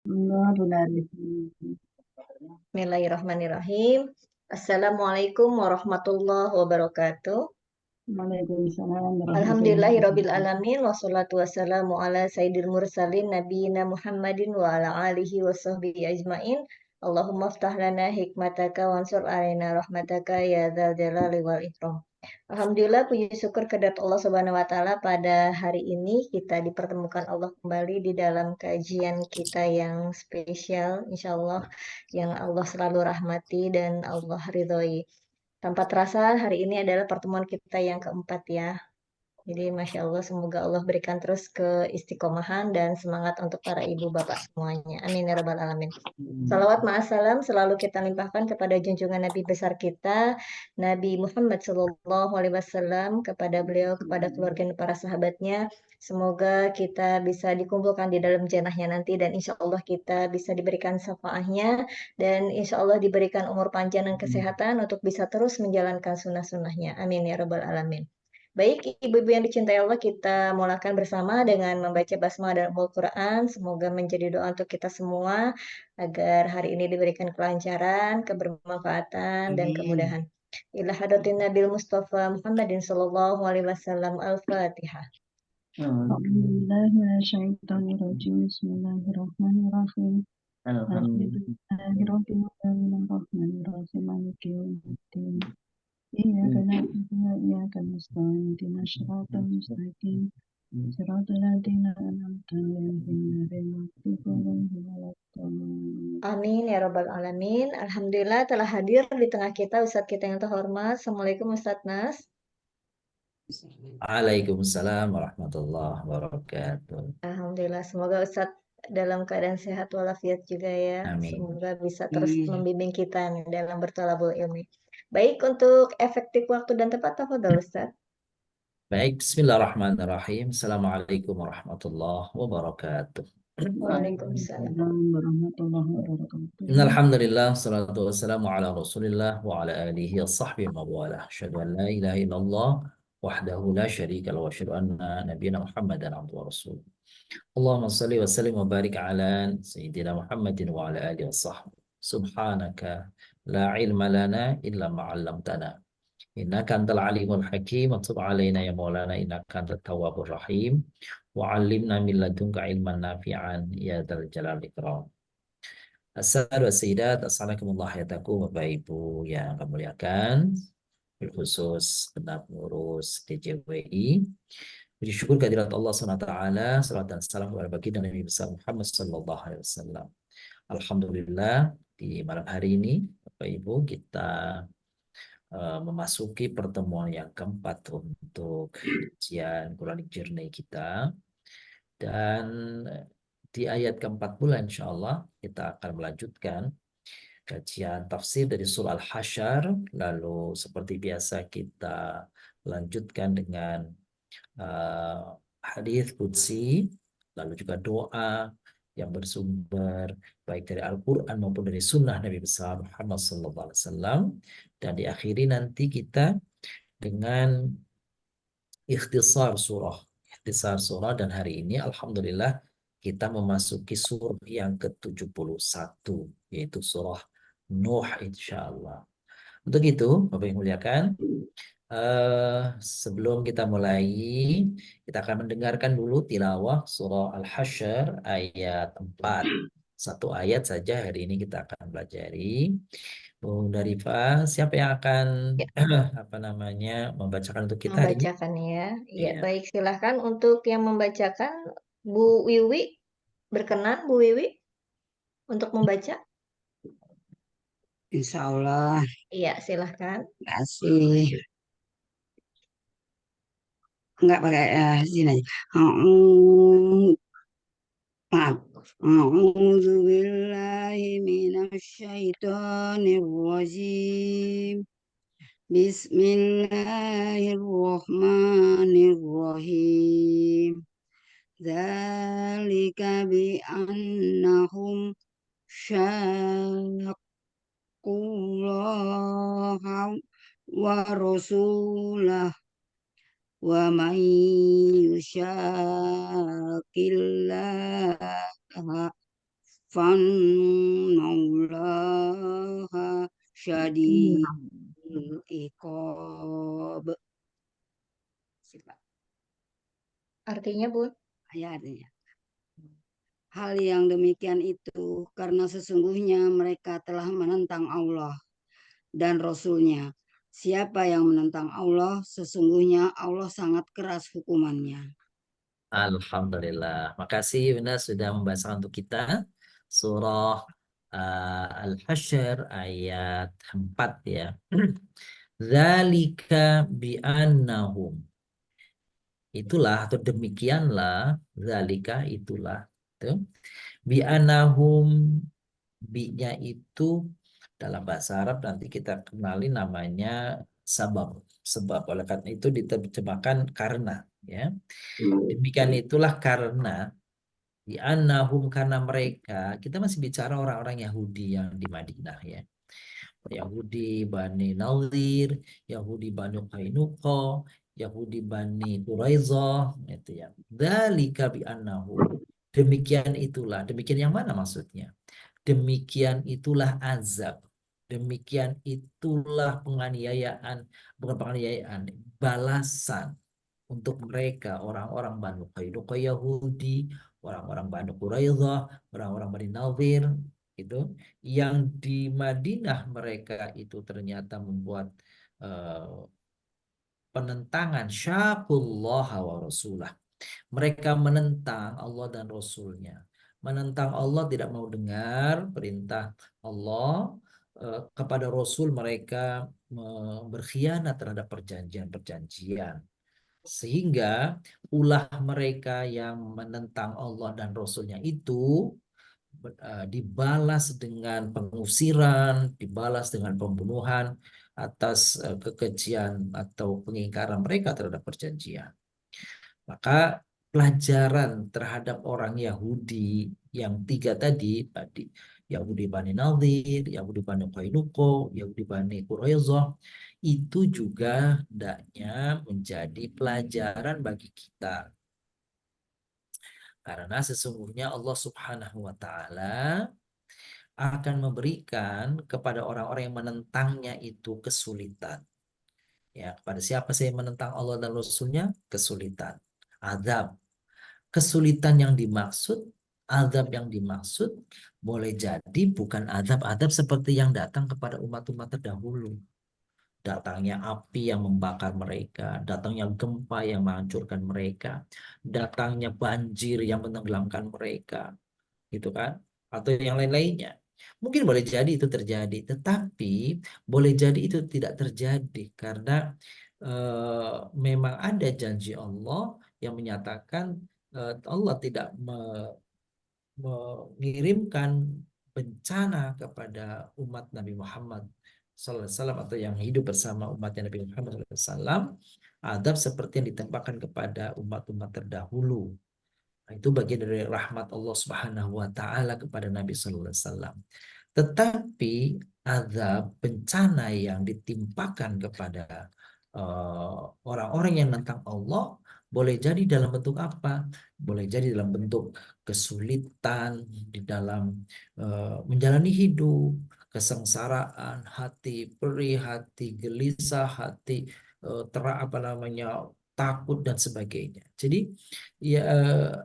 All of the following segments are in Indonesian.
Bismillahirrahmanirrahim. Assalamualaikum warahmatullahi wabarakatuh. Waalaikumsalam warahmatullahi Alhamdulillahirabbil wabarakatuh. alamin wassalatu wassalamu ala sayyidil mursalin nabiyina Muhammadin wa ala alihi washabbihi ajmain. Allahumma ftah lana hikmataka wansur alaina rahmataka ya dzal jalali wal ikram. Alhamdulillah puji syukur kehadirat Allah Subhanahu wa taala pada hari ini kita dipertemukan Allah kembali di dalam kajian kita yang spesial insyaallah yang Allah selalu rahmati dan Allah ridhoi. Tanpa terasa hari ini adalah pertemuan kita yang keempat ya. Jadi Masya Allah semoga Allah berikan terus keistiqomahan dan semangat untuk para ibu bapak semuanya. Amin ya rabbal alamin. Salawat ma'assalam selalu kita limpahkan kepada junjungan Nabi besar kita, Nabi Muhammad Sallallahu Alaihi Wasallam, kepada beliau, kepada keluarga dan para sahabatnya. Semoga kita bisa dikumpulkan di dalam jannahnya nanti dan insya Allah kita bisa diberikan syafaatnya dan insya Allah diberikan umur panjang dan kesehatan untuk bisa terus menjalankan sunnah-sunnahnya. Amin ya rabbal alamin. Baik, ibu-ibu yang dicintai Allah, kita mulakan bersama dengan membaca basmalah dan Al-Quran. Semoga menjadi doa untuk kita semua agar hari ini diberikan kelancaran, kebermanfaatan, dan Amin. kemudahan. Ila hadratin Nabil Mustafa Muhammadin Sallallahu Alaihi Wasallam Al-Fatihah. A'udzubillahi minasyaitonirrajim. Bismillahirrahmanirrahim. Alhamdulillahirabbil alamin arrahmanir rahim maliki yaumiddin. Iyyaka na'budu wa iyyaka nasta'in. Ihdinas siratal mustaqim. Siratal ladzina an'amta 'alaihim ghairil maghdubi 'alaihim waladdallin. Amin ya Rabbal Alamin. Alhamdulillah telah hadir di tengah kita Ustadz kita yang terhormat. Assalamualaikum Ustadz Nas. Waalaikumsalam warahmatullahi wabarakatuh. Alhamdulillah, semoga Ustadz dalam keadaan sehat walafiat juga ya. Amin. Semoga bisa terus membimbing kita nih dalam bertolabul ilmi. Baik, untuk efektif waktu dan tepat, tafadhol Ustadz. Baik, bismillahirrahmanirrahim. Assalamualaikum warahmatullahi wabarakatuh. Waalaikumsalam. Waalaikumsalam warahmatullahi wabarakatuh. Innalhamdulillah, salatu wassalamu ala rasulillah wa ala alihi wa sahbihi wa mawalah. Asyhadu an la ilaha illallah wahdahu la syarika lahu wa asyhadu anna nabiyana Muhammadan abduhu wa rasuluh. Allahumma salli wa sallim wa barik ala sayyidina Muhammadin wa ala alihi wa sahbihi. Subhanaka la ilma lana illa ma 'allamtana. Innaka antal alimul hakim wa tub alaina ya maulana innaka antat tawwabur rahim wa 'allimna min ladunka ilman nafi'an ya dzal jalali ikram. Assalamualaikum wassayidat, assalamualaikum hayataku Bapak Ibu yang kami muliakan, khusus genap ngurus DJWI. Puji syukur kehadirat Allah SWT, salawat dan salam kepada baginda Nabi besar Muhammad Sallallahu Alaihi Wasallam. Alhamdulillah di malam hari ini Bapak Ibu kita memasuki pertemuan yang keempat untuk kajian Quranic Journey kita. Dan di ayat keempat pula insya Allah kita akan melanjutkan kajian tafsir dari surah Al-Hasyr. Lalu seperti biasa kita lanjutkan dengan hadis qudsi, lalu juga doa yang bersumber baik dari Al-Quran maupun dari Sunnah Nabi besar Muhammad SAW. Dan diakhiri nanti kita dengan ikhtisar surah. Ikhtisar surah, dan hari ini Alhamdulillah kita memasuki surah yang ke-71, yaitu surah Nuh insya Allah. Untuk itu, Bapak yang muliakan, sebelum kita mulai, kita akan mendengarkan dulu tilawah surah Al-Hasyr ayat 4. Satu ayat saja hari ini kita akan pelajari. Bung Darifa, siapa yang akan Ya, membacakan untuk kita hari ini? membacakan ya. Ya, Iya. baik silahkan untuk yang membacakan Bu Wiwi. Berkenan Bu Wiwi untuk membaca? Insya Allah. Iya, silahkan. Kasih. Enggak pakai sini aja. A'udzu- Maaf. A'udzu billahi minasyaitonir rajim. Bismillahirrahmanirrahim. Dzalika bi annahum syaqullaha wa rasulah wa man yushaqillaha fannallaha syadidul iqab. Sifat Artinya, Bun? ayatnya. Hal yang demikian itu karena sesungguhnya mereka telah menentang Allah dan Rasul-Nya. Siapa yang menentang Allah, sesungguhnya Allah sangat keras hukumannya. Alhamdulillah. Makasih Yuna sudah membacakan untuk kita surah Al-Hasyr ayat 4 ya. Zalika bi'annahum. Itulah atau demikianlah, zalika itulah. Tuh. Bi'annahum, bi-nya itu dalam bahasa Arab nanti kita kenali namanya sabab. Sebab oleh karena itu diterjemahkan karena ya. Demikian itulah karena di annahum karena mereka, kita masih bicara orang-orang Yahudi yang di Madinah ya. Yahudi Bani Nadir, Yahudi Bani Qainuqa, Yahudi Bani Quraizzah, itu ya. Dzalika bi annahum. Demikian itulah, demikian yang mana maksudnya? Demikian itulah azab. Demikian itulah penganiayaan, bukan penganiayaan, balasan untuk mereka orang-orang Banu Qainuqa Yahudi, orang-orang Banu Quraizzah, orang-orang Bani Nadir itu yang di Madinah mereka itu ternyata membuat eh, penentangan syakullah wa rasulah. Mereka menentang Allah dan Rasulnya. Menentang Allah tidak mau dengar perintah Allah. Kepada Rasul mereka berkhianat terhadap perjanjian-perjanjian. Sehingga ulah mereka yang menentang Allah dan Rasulnya itu dibalas dengan pengusiran, dibalas dengan pembunuhan atas kekejian atau pengingkaran mereka terhadap perjanjian. Maka pelajaran terhadap orang Yahudi yang tiga tadi Yahudi Bani Nadir, Yahudi Bani Qainuqa, Yahudi Bani Quraizzah, itu juga hendaknya menjadi pelajaran bagi kita. Karena sesungguhnya Allah Subhanahu wa Ta'ala akan memberikan kepada orang-orang yang menentangnya itu kesulitan. Ya, kepada siapa saya menentang Allah dan Rasulnya? Kesulitan, azab. Kesulitan yang dimaksud, azab yang dimaksud, boleh jadi bukan azab-azab seperti yang datang kepada umat-umat terdahulu. Datangnya api yang membakar mereka, datangnya gempa yang menghancurkan mereka, datangnya banjir yang menenggelamkan mereka, gitu kan? Atau yang lain-lainnya. Mungkin boleh jadi itu terjadi, tetapi boleh jadi itu tidak terjadi karena memang ada janji Allah yang menyatakan Allah tidak mengirimkan bencana kepada umat Nabi Muhammad SAW atau yang hidup bersama umatnya Nabi Muhammad SAW, adab seperti yang ditempatkan kepada umat-umat terdahulu. Nah, itu bagian dari rahmat Allah Subhanahu wa taala kepada Nabi sallallahu alaihi wasallam. Tetapi azab bencana yang ditimpakan kepada orang-orang yang menentang Allah boleh jadi dalam bentuk apa? Boleh jadi dalam bentuk kesulitan di dalam menjalani hidup, kesengsaraan, hati perih, hati gelisah, hati apa namanya, takut dan sebagainya. Jadi ya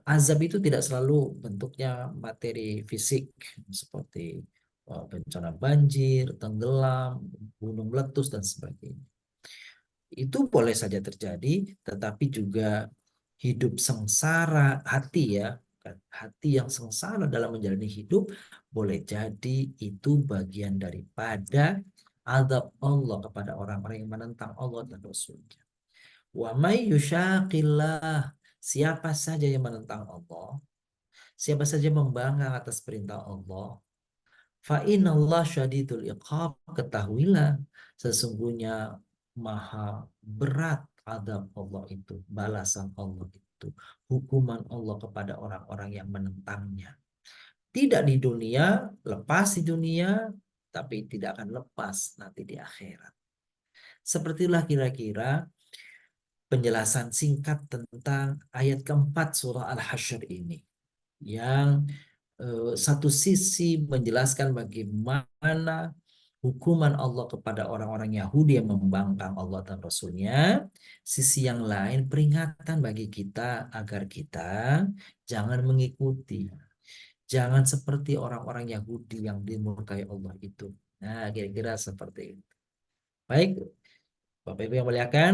azab itu tidak selalu bentuknya materi fisik seperti bencana banjir, tenggelam, gunung meletus dan sebagainya. Itu boleh saja terjadi, tetapi juga hidup sengsara hati ya, hati yang sengsara dalam menjalani hidup boleh jadi itu bagian daripada azab Allah kepada orang-orang yang menentang Allah dan Rasulnya. Wa may yushaqillah, siapa saja yang menentang Allah, siapa saja membangkang atas perintah Allah, fa inallah syadidul iqab, ketahuilah sesungguhnya maha berat azab Allah itu, balasan Allah itu, hukuman Allah kepada orang-orang yang menentangnya. Tidak di dunia, lepas di dunia, tapi tidak akan lepas nanti di akhirat. Sepertilah kira-kira penjelasan singkat tentang ayat keempat surah Al-Hasyr ini, yang satu sisi menjelaskan bagaimana hukuman Allah kepada orang-orang Yahudi yang membangkang Allah dan Rasulnya. Sisi yang lain peringatan bagi kita agar kita jangan mengikuti. Jangan seperti orang-orang Yahudi yang dimurkai Allah itu. Nah, kira-kira seperti itu. Baik, Bapak Ibu yang muliakan,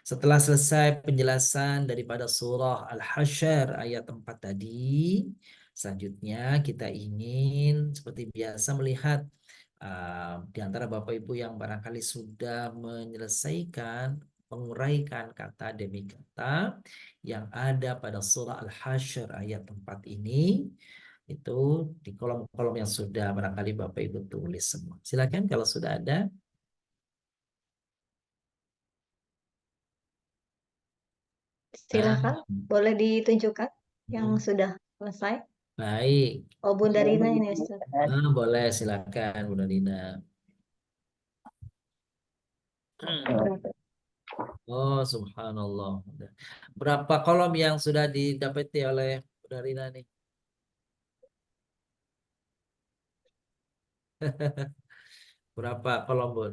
setelah selesai penjelasan daripada surah Al-Hasyr ayat 4 tadi, selanjutnya kita ingin seperti biasa melihat di antara Bapak Ibu yang barangkali sudah menyelesaikan, menguraikan kata demi kata yang ada pada surah Al-Hasyr ayat 4 ini, itu di kolom-kolom yang sudah barangkali Bapak Ibu tulis semua. Silakan kalau sudah ada. Silakan, boleh ditunjukkan yang sudah selesai. Baik. Oh, Bunda Rina ini Ustaz. Boleh, silakan Bunda Dina. Oh, subhanallah. Berapa kolom yang sudah didapati oleh Bunda Rina nih? Berapa kolom, Bun?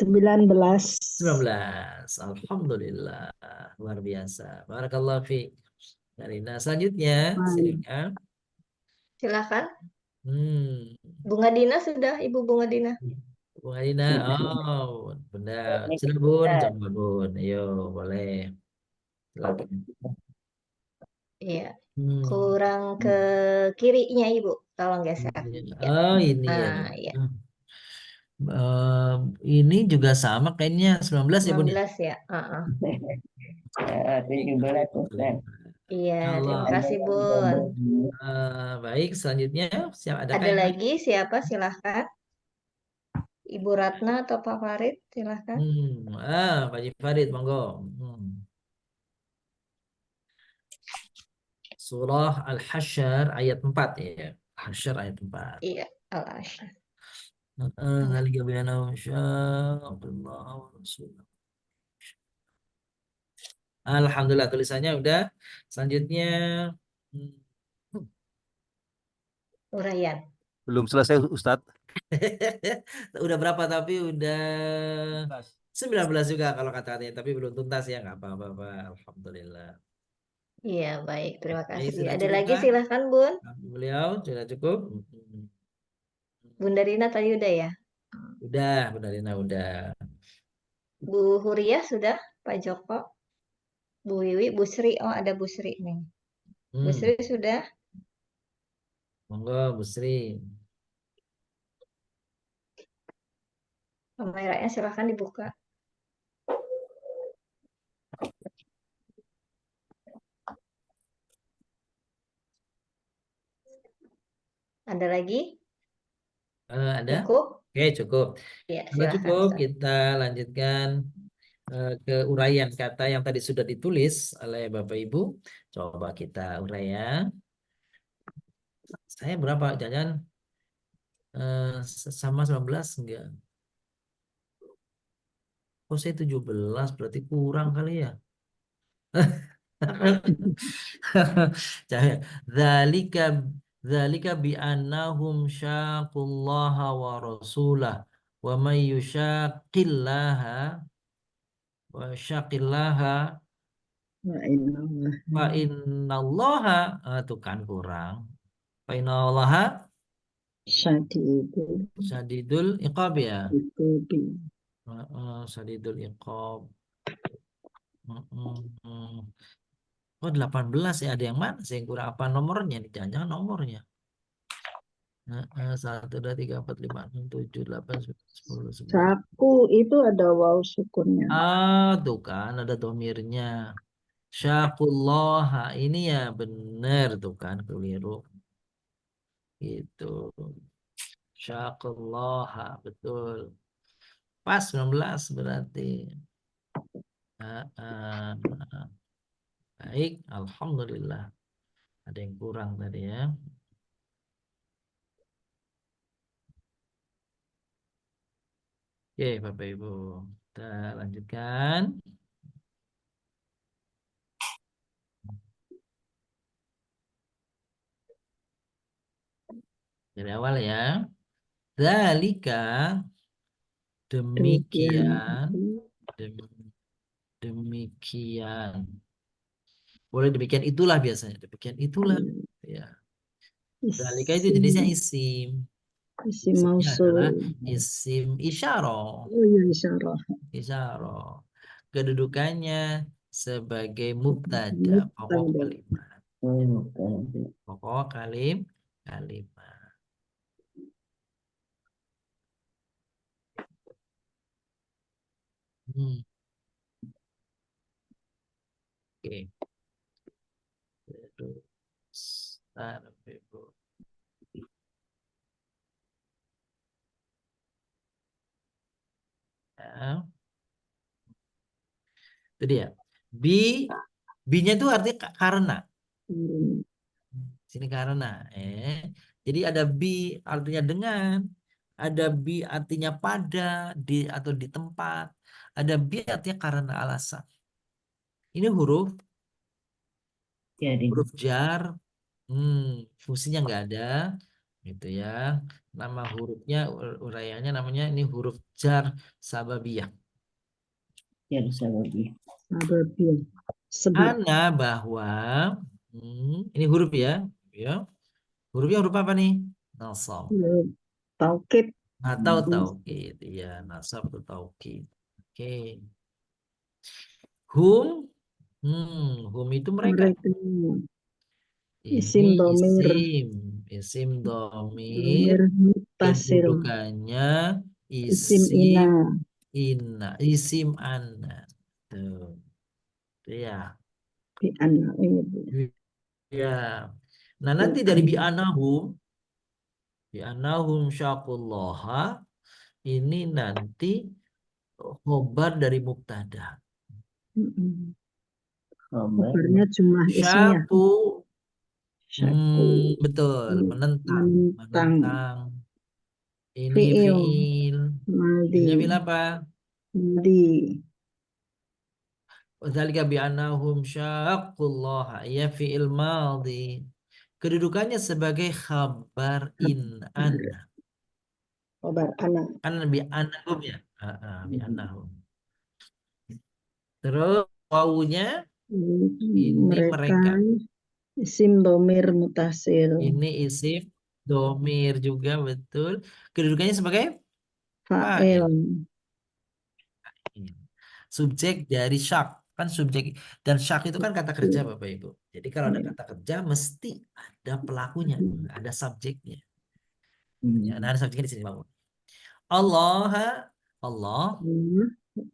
19. 19. Alhamdulillah. Luar biasa. Barakallahu fiik. Bunda Rina. Selanjutnya, silakan. Silakan. Hmm. Bunga Dina sudah, Ibu Bunga Dina. Bunda Rina. Oh, Bunda. Sudah, Bun. Coba, Bun. Ayo, boleh. Silakan. Iya. Hmm. Kurang ke kirinya Ibu, tolong geser. Ya. Oh, ini ya. Nah, ya. Ini juga sama kayaknya 19 ya, Bun ya? 19 ya. Iya, terima Allah. kasih Bun. Baik, selanjutnya adakah Ada yang lain? lagi siapa? Silahkan. Ibu Ratna atau Pak Farid, silahkan. Pak Haji Farid, monggo. Surah Al-Hasyr ayat 4 ya. Hasyr ayat 4. Iya, Al-Asyr. Zalika bi'annahum syaqullah wa rasulah. Alhamdulillah tulisannya udah. Selanjutnya Uraian. Belum selesai Ustadz. udah berapa tapi udah 19 juga kalau kata-katanya tapi belum tuntas ya nggak apa-apa. Alhamdulillah. Iya, baik. Terima Ini kasih. sudah Ada lagi cukupkah? silahkan Bun. Beliau sudah cukup? Bunda Rina tadi udah ya? Udah, Bunda Rina udah. Bu Huriyah sudah? Pak Joko? Bu Wiwi, Bu Sri. Oh, ada Bu Sri nih. Bu Sri sudah? Monggo Bu Sri. Kameranya silahkan dibuka. Ada lagi? Ada? Cukup? Oke, cukup. Ya, Kalau silahkan cukup, Ustaz. kita lanjutkan ke uraian kata yang tadi sudah ditulis oleh Bapak Ibu. Coba kita urai ya. Saya berapa? Jangan sama 19 enggak? Oh, saya 17 berarti kurang kali ya. Dzalika dzalika bi annahum syaqullaha wa rasulah wa may yushaqillaha wa syaqillaha fa innallaha tuh kan kurang. Fa innallaha syadidul iqab ya. Syadidul iqab. Oh 18 ya, ada yang mana sih yang kurang apa nomornya nih, jangan-jangan nomornya. 1, 2, 3, 4, 5, 6, 7, 8, 9, 10, 11. Saku itu ada waw sukunnya. Tuh kan ada domirnya. Syakullah ini ya bener tuh kan, keliru. Gitu. Syakullah betul. Pas 19 berarti. Baik, alhamdulillah. Ada yang kurang tadi ya. Oke, Bapak Ibu. Kita lanjutkan. Dari awal ya. Dzalika Demikian demikian itu. dem- demikian. Boleh demikian itulah biasanya. Demikian itulah. Ya. Dzalika itu Isim, jenisnya isim. isim Isimnya mausul. adalah isim isyarah. Oh iya, isyarah. Isyarah. Kedudukannya sebagai mubtada, pokok Mubtada. kalimat. Oh, mubtada. Pokok kalimat. Hmm, Oke. Terus, Bu. Ya, itu dia. Bi, binya itu artinya karena. Hmm. Sini karena. Jadi ada bi artinya dengan. Ada bi artinya pada, di atau di tempat. Ada bi artinya karena alasan. Ini Jadi, huruf jar. Fungsinya nggak ada. Gitu ya. Nama hurufnya, uraiannya namanya ini huruf jar sababiyah. ya sababi. Sababi. Sebab. Karena bahwa ini huruf ya, ya. Hurufnya huruf apa nih? Nasab Taukid. atau taukid. Iya, nasab atau taukid. Oke. Hum, hum itu mereka. Mereka Ini isim domir. isim domir, Domir mutasil. kedudukannya Isim ina. isim inna, isim anna. Tuh, itu ya. Bi anna. Ini. Ya. Nah, Bi nanti dari anna. bi'anahum syaqullaha ini nanti khobar dari mubtada. Mm-mm. Kabarnya jumlah ismiyah. Syaku, Syaku. betul, menentang, Menentang. menentang. Ini Fi'il. fiil. Maldi. Fiilnya fiil apa? Maldi. Wadzalika bi'annahum syaqullaha ya fiil madhi. Kedudukannya sebagai khabar in anna. Kabar anak. Kan lebih anahum ya. Bi anahum. Terus wawunya ini Mereka mereka. isim domir mutasil. Ini isim domir juga betul. Kedudukannya sebagai Fa'il. fa'il. Subjek dari syak. Kan subjek dan syak itu kan kata kerja Bapak Ibu. Jadi kalau ada kata kerja mesti ada pelakunya, ada subjeknya. Ya, nah, ada subjeknya di sini Bapak. Allah, Allah,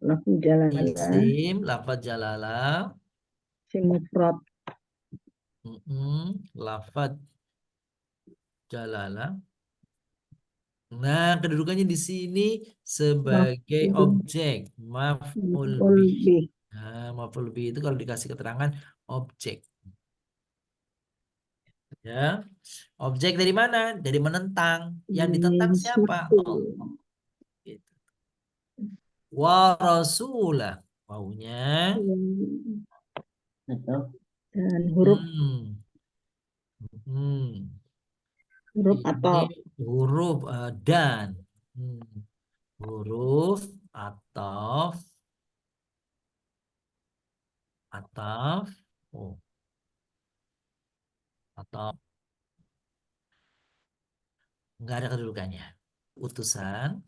Lafu jalalah. isim, lafaz jalalah, Isim mufrad. lafaz jalalah. Nah, kedudukannya di sini sebagai Maf'ul objek, maf'ul maf'ul bih. bih. Nah, maf'ul bih itu kalau dikasih keterangan objek, ya. Objek dari mana? Dari menentang. Yang ditentang siapa? Suatu. Allah. Gitu. Wa rasulah. Waunya. Dan huruf Hmm. Hmm. huruf Ini atau huruf dan. Hmm. Huruf atau atau oh, atau nggak ada kedudukannya. Utusan,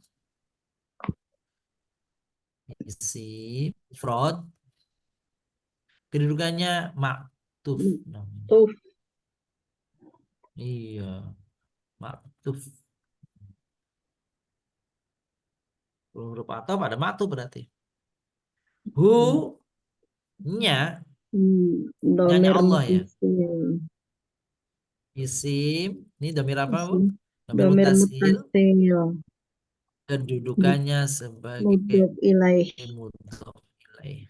isi, fraud, kedudukannya maktuf namanya. tuf. Iya, maktuf. Huruf atau pada maktuf berarti. Hu, nya, nyanya Domir Allah ya. mutasil. Isim, ini domir apa Bu? Isim Domir domir mutasil, mutasil. kedudukannya sebagai Mudhof ilaih. mudhof ilaih.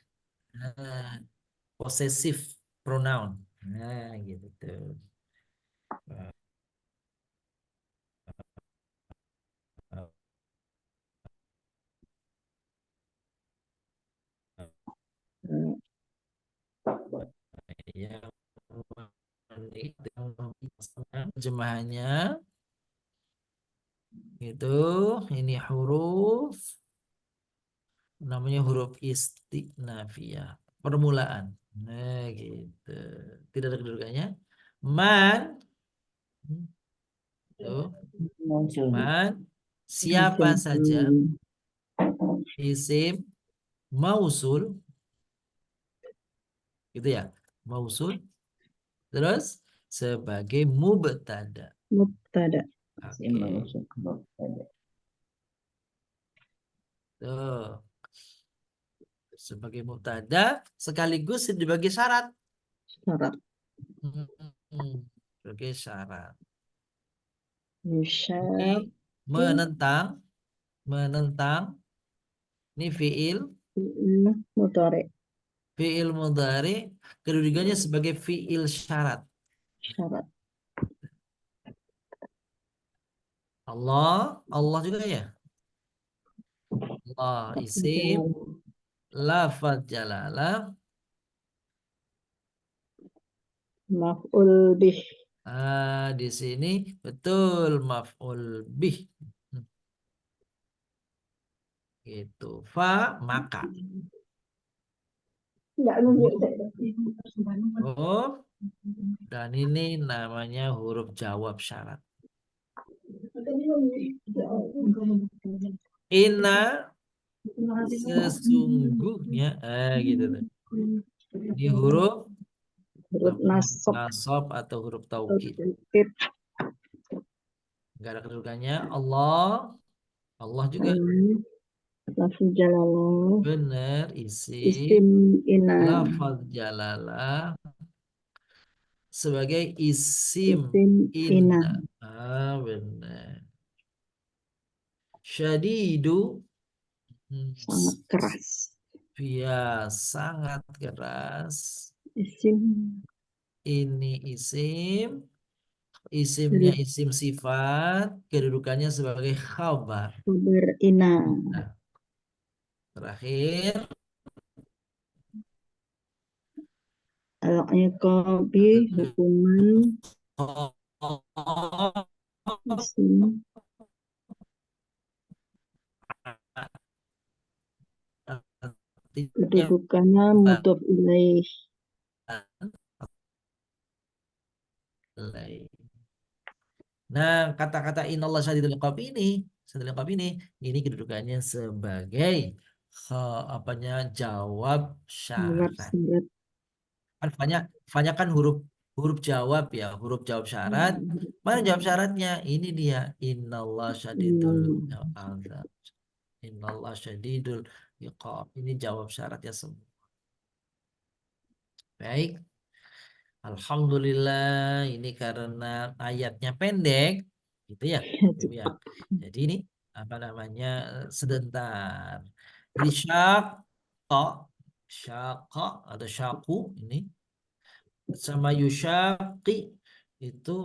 Nah, possessive pronoun. Nah, gitu tuh. Ya, terjemahannya Itu ini huruf namanya huruf istinafiyah, permulaan. Nah, gitu. Tidak ada kedudukannya. Man, tuh, Muncul. man, siapa saja Isim isim mausul, gitu ya, mausul. Terus sebagai mubtada. mubtada. Isim Oke, mausul mubtada. tuh. Sebagai mubtada sekaligus sebagai syarat. Syarat. Sebagai syarat. Ini Yusyaki menentang, menentang. Ini mudhari. fiil mudhari kedudukannya sebagai fiil syarat. Syarat. Allah, Allah juga ya. Allah isim, lafaz jalalah. Maf'ul bih. Di sini betul maf'ul bih. Gitu. Fa maka. Enggak nunjuk. Oh, dan ini namanya huruf jawab syarat. Inna sesungguhnya, gitu tuh. Ini huruf Huruf nasab. nasab atau huruf taukid. Tip. Enggak ada kedudukannya. Allah, Allah juga Lafzul jalalah. benar isim Isim ina. lafaz jalalah sebagai isim Isim ina. inna. Benar. Syadidu, Sangat keras. ya sangat keras. Isim Ini isim, isimnya isim sifat, kedudukannya sebagai khabar. khabar ina. Nah, terakhir Al-iqabi hukuman isim kedudukannya mudhof ilaih. Nah, kata-kata inallah syadidul iqab ini kedudukannya sebagai apanya jawab Jawab syarat. syarat. Kan fanya kan huruf huruf jawab ya, huruf jawab syarat. Mana jawab syaratnya? Ini dia inallah syadidul azab. Inallah syadidul iqab. Ini jawab syaratnya semua. Baik. Alhamdulillah ini karena ayatnya pendek gitu ya. Ibu ya. Jadi ini apa namanya sebentar. Jadi syaqa atau syaku ini sama yusyaqi itu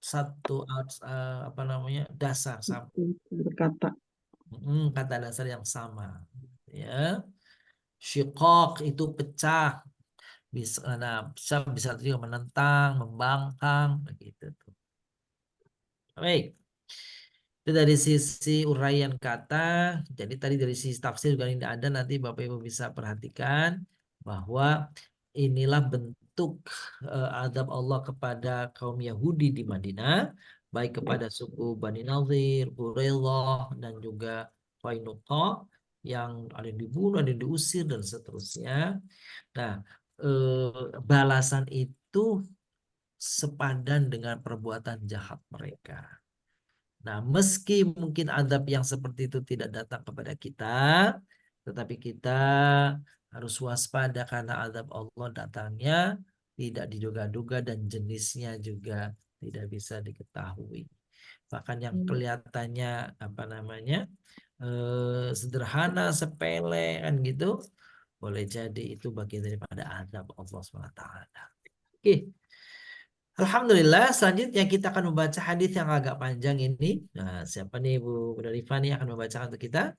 satu apa namanya dasar sama. Berkata Kata dasar yang sama ya. Syiqaq itu pecah bisa nah, bisa juga menentang, membangkang begitu tuh. Baik. Itu dari sisi uraian kata. Jadi tadi dari sisi tafsir juga ini ada, nanti Bapak Ibu bisa perhatikan bahwa inilah bentuk adab Allah kepada kaum Yahudi di Madinah, baik kepada suku Bani Nadir, Quraidah dan juga Qainuqa yang ada yang dibunuh, ada yang diusir dan seterusnya. Nah, balasan itu sepadan dengan perbuatan jahat mereka. Nah, meski mungkin adab yang seperti itu tidak datang kepada kita, tetapi kita harus waspada karena adab Allah datangnya tidak diduga-duga dan jenisnya juga tidak bisa diketahui. Bahkan yang kelihatannya apa namanya sederhana, sepele kan gitu, boleh jadi itu bagian daripada adab Allah SWT. Oke. Alhamdulillah, selanjutnya kita akan membaca hadis yang agak panjang ini. Nah, siapa nih Bu Rifani nih akan membacakan untuk kita?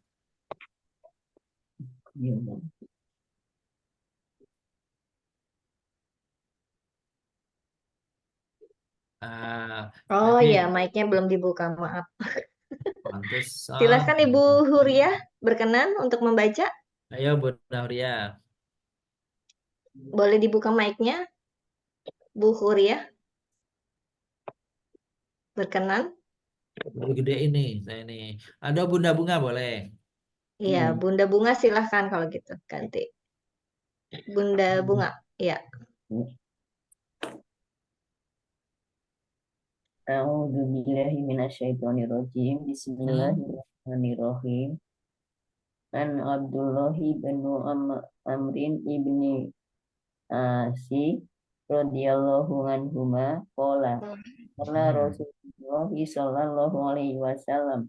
Oh Ini ya, mic-nya belum dibuka, maaf. pantesan. Silahkan Ibu Huriah berkenan untuk membaca. Ayo Bunda Huria. Boleh dibuka mic-nya, Bu Huriah. Berkenan. Baru gede ini, saya ini. Ada Bunda Bunga boleh. Iya, Bunda Bunga silahkan kalau gitu. Ganti. Bunda Bunga, ya. A'udzu billahi minasyaitonir rajim. Bismillahirrahmanirrahim. An Abdullah bin Amrin ibni Asi radhiyallahu anhuma qala qala Rasulullah sallallahu alaihi wasallam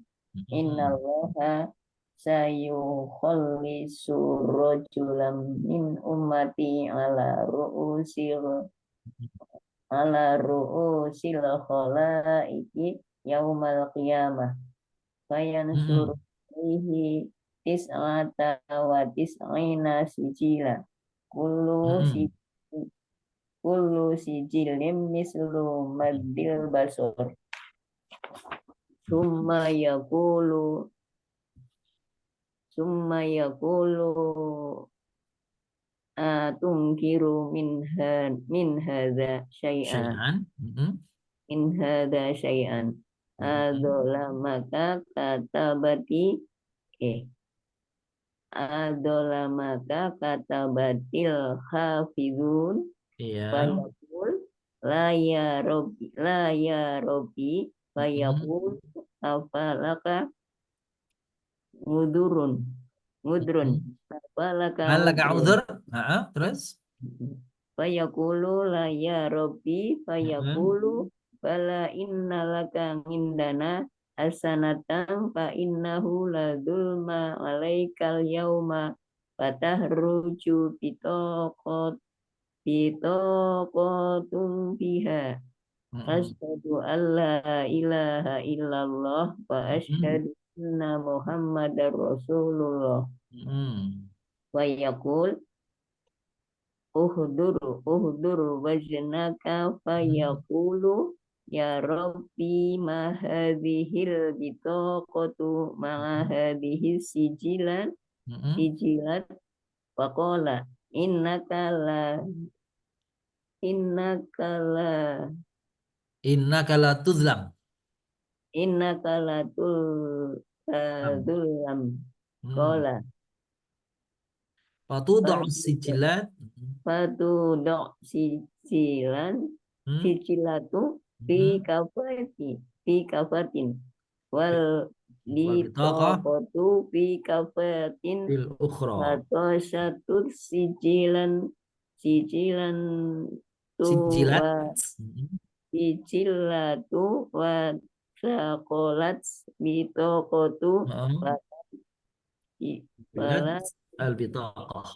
innallaha sayukhallisu rajulam min ummati ala ru'usil khalaiki yaumal qiyamah fayansur fihi tis'ata wa tis'ina sijila kullu sijilin mislu maddil basur summa yaqulu tunkiru min hadza syai'an in hadza syai'an adolamaka katabatil hafizun Iya. fayaqul la ya robbi fayaqul afalaka mudrun afalaka Malaka mudrun uzur. Terus? fayaqulu la ya robbi fayaqulu bala innalaka indana hasanatan fa innahu la dzulma alaikal yauma fatahruju bitaqatum fiha asyhadu an la ilaha illallah wa asyhadu anna muhammadar rasulullah wa yaqul uhdur wajnaka fayaqulu ya rabbi ma hadhil bitaqatu ma hadhihi sijilat faqala innaka la tuzlam. tuzlam qala Fatudu'u sijilat. sijilatu fi kafatin wal bitaqatu fi kafatin Bil ukhra. fatosyatur sijilan tu Sijilat. sijilatu wa saqolat bitaqatu al-bitaqah.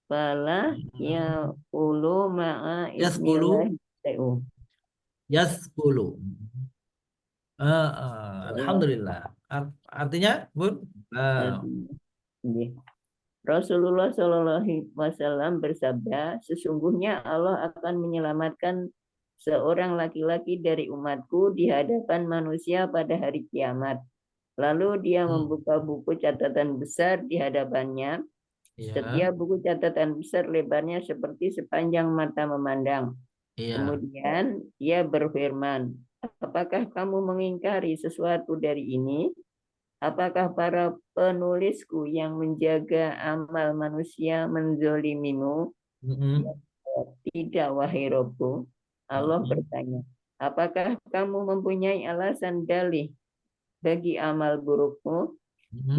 fala ya ulu ma'a Yathqulu. ismillahi Yathqulu. Alhamdulillah. Artinya, Bun? Rasulullah Shallallahu Alaihi Wasallam bersabda, sesungguhnya Allah akan menyelamatkan seorang laki-laki dari umatku di hadapan manusia pada hari kiamat. Lalu dia membuka buku catatan besar di hadapannya. Setiap buku catatan besar lebarnya seperti sepanjang mata memandang. Kemudian dia berfirman, apakah kamu mengingkari sesuatu dari ini? Apakah para penulisku yang menjaga amal manusia menzolimimu? Tidak, wahai Robku. Allah bertanya, apakah kamu mempunyai alasan dalih bagi amal burukmu?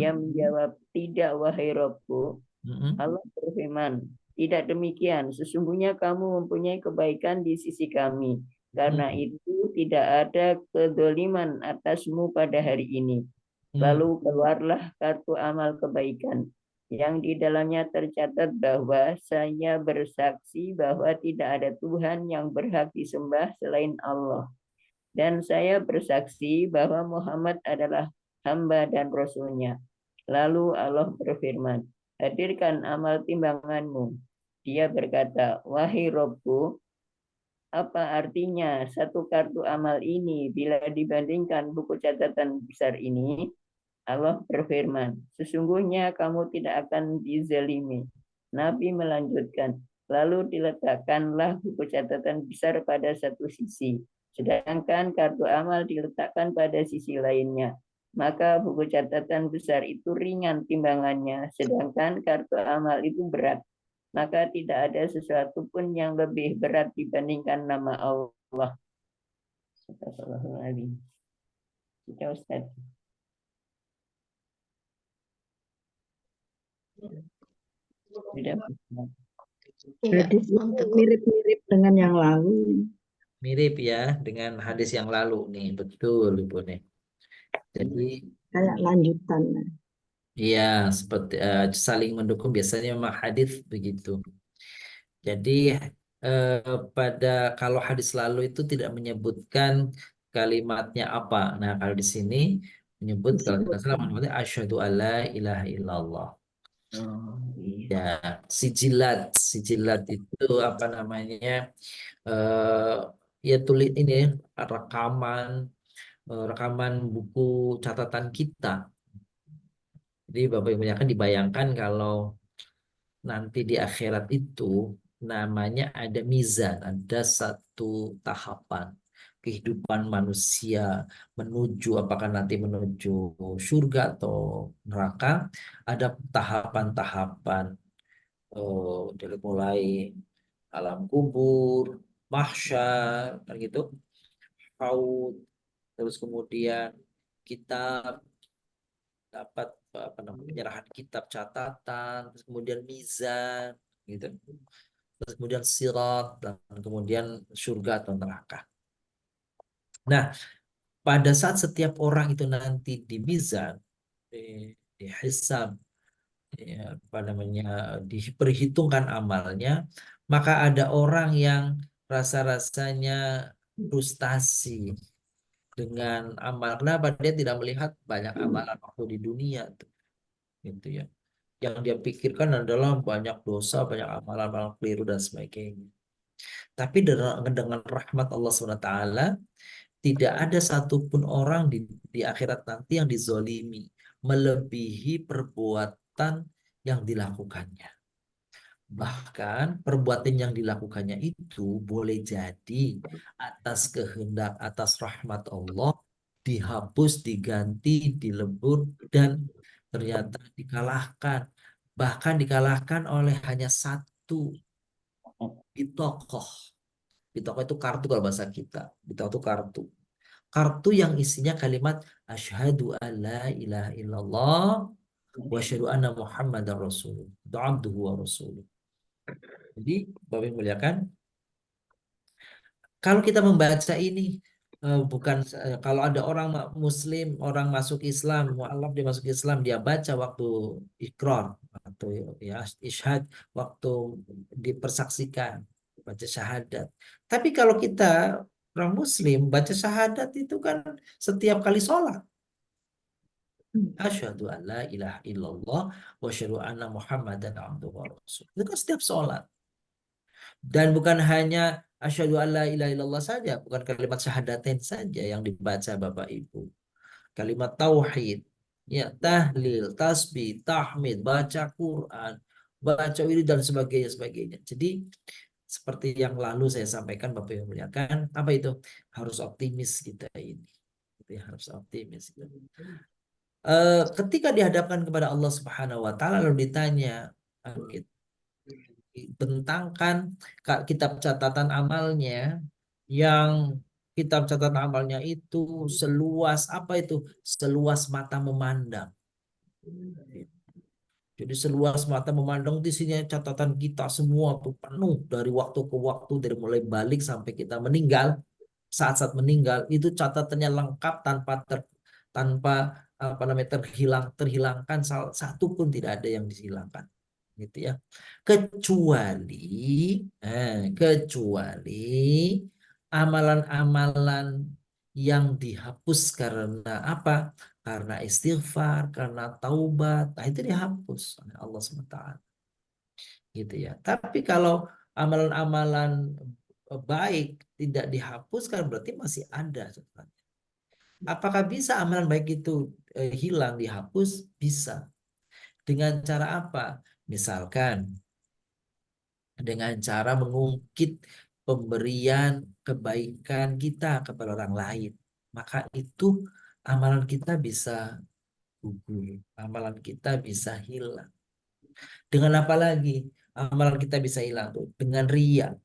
Dia menjawab, tidak, wahai Robku. Allah berfirman, tidak demikian. Sesungguhnya kamu mempunyai kebaikan di sisi kami. Karena itu tidak ada kedzaliman atasmu pada hari ini. Lalu keluarlah kartu amal kebaikan yang di dalamnya tercatat bahwa saya bersaksi bahwa tidak ada Tuhan yang berhak disembah selain Allah. Dan saya bersaksi bahwa Muhammad adalah hamba dan Rasul-Nya. Lalu Allah berfirman, hadirkan amal timbanganmu. Dia berkata, wahai Robku, Apa artinya satu kartu amal ini bila dibandingkan buku catatan besar ini? Allah berfirman, sesungguhnya kamu tidak akan dizalimi. Nabi melanjutkan, lalu diletakkanlah buku catatan besar pada satu sisi, sedangkan kartu amal diletakkan pada sisi lainnya. Maka buku catatan besar itu ringan timbangannya, sedangkan kartu amal itu berat. Maka tidak ada sesuatu pun yang lebih berat dibandingkan nama Allah. Astagfirullahaladzim. Kita Ustaz. Tidak. Iya, Hadis ini untuk mirip-mirip dengan yang lalu. Mirip ya dengan hadis yang lalu nih, betul Ibu nih. Jadi Kayak lanjutan. iya seperti saling mendukung biasanya memang hadis begitu. Jadi pada kalau hadis lalu itu tidak menyebutkan kalimatnya apa. Nah, kalau di sini menyebut kalau tidak salah Disebutkan. menyebutnya asyhadu alla ilaha illallah. Oh, iya. Ya, sijilat itu apa namanya? eh ya tulis ini rekaman rekaman buku catatan kita. Jadi Bapak Ibu kan dibayangkan kalau nanti di akhirat itu namanya ada mizan, ada satu tahapan kehidupan manusia menuju apakah nanti menuju surga atau neraka, ada tahapan-tahapan dari mulai alam kubur, mahsyar, kan gitu, haud, terus kemudian kita dapat apa namanya penyerahan kitab catatan, terus kemudian mizan, gitu. Terus kemudian sirat dan kemudian surga atau neraka. Nah, pada saat setiap orang itu nanti di mizan, dihisab, apa namanya, diperhitungkan amalnya, maka ada orang yang rasa-rasanya frustasi dengan amal. Kenapa? Dia tidak melihat banyak amalan waktu di dunia tuh, gitu ya. Yang dia pikirkan adalah banyak dosa, banyak amalan-amalan keliru dan sebagainya. Tapi dengan rahmat Allah SWT, tidak ada satupun orang di akhirat nanti yang dizolimi melebihi perbuatan yang dilakukannya. Bahkan perbuatan yang dilakukannya itu boleh jadi atas kehendak, atas rahmat Allah dihapus, diganti, dilebur, dan ternyata dikalahkan. Bahkan dikalahkan oleh hanya satu bitokoh. Bitokoh itu kartu kalau bahasa kita. Bitokoh itu kartu. Kartu yang isinya kalimat asyhadu alla ilaha illallah wa asyhadu anna muhammadar rasulullah. Itu abduhu wa rasuluh. Jadi, Bapak Ibu muliakan, kalau kita membaca ini bukan kalau ada orang Muslim, orang masuk Islam, mualaf dia masuk Islam, dia baca waktu ikrar atau ya isyhad, waktu dipersaksikan, baca syahadat. Tapi kalau kita orang Muslim baca syahadat itu kan setiap kali sholat. Asyhadu an la ilaha illallah wa asyhadu anna Muhammadan abduhu wa rasuluh. Itu kan setiap sholat. Dan bukan hanya asyhadu alla ilaha illallah saja, bukan kalimat syahadatain saja yang dibaca Bapak Ibu. Kalimat tauhid, ya tahlil, tasbih, tahmid, baca Quran, baca wirid dan sebagainya. Jadi seperti yang lalu saya sampaikan Bapak Ibu muliakan, apa itu? Harus optimis kita ini. Harus optimis. Ketika dihadapkan kepada Allah Subhanahu wa taala lalu ditanya, bentangkan kitab catatan amalnya, yang kitab catatan amalnya itu seluas apa itu? Seluas mata memandang. Jadi seluas mata memandang di sini catatan kita semua tuh penuh dari waktu ke waktu, dari mulai balik sampai kita meninggal. Saat-saat meninggal itu catatannya lengkap tanpa apa namanya terhilangkan satu pun tidak ada yang dihilangkan, gitu ya. Kecuali amalan-amalan yang dihapus karena apa? Karena istighfar, karena taubat. Nah, itu dihapus oleh Allah SWT. Gitu ya. Tapi kalau amalan-amalan baik tidak dihapuskan berarti masih ada catatannya. Apakah bisa amalan baik itu hilang, dihapus? Bisa. Dengan cara apa? Misalkan dengan cara mengungkit pemberian kebaikan kita kepada orang lain. Maka itu amalan kita bisa gugur, amalan kita bisa hilang. Dengan apa lagi? Amalan kita bisa hilang tuh. Dengan riya,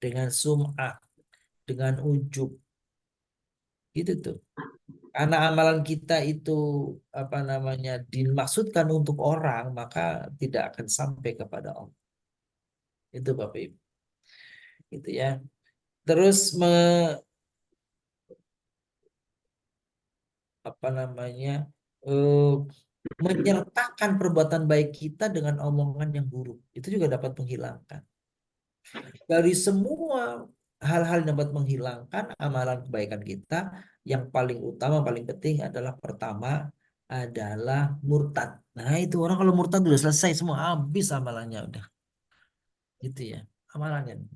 dengan sum'ah, dengan ujub. Gitu tuh. Karena amalan kita itu apa namanya dimaksudkan untuk orang, maka tidak akan sampai kepada Allah. Itu Bapak Ibu. Gitu ya. Terus apa namanya eh, menyertakan perbuatan baik kita dengan omongan yang buruk. Itu juga dapat menghilangkan. Dari semua hal-hal yang dapat menghilangkan amalan kebaikan kita, yang paling utama, paling penting adalah pertama adalah murtad. Nah itu orang kalau murtad udah selesai semua, habis amalannya udah. Gitu ya, amalannya.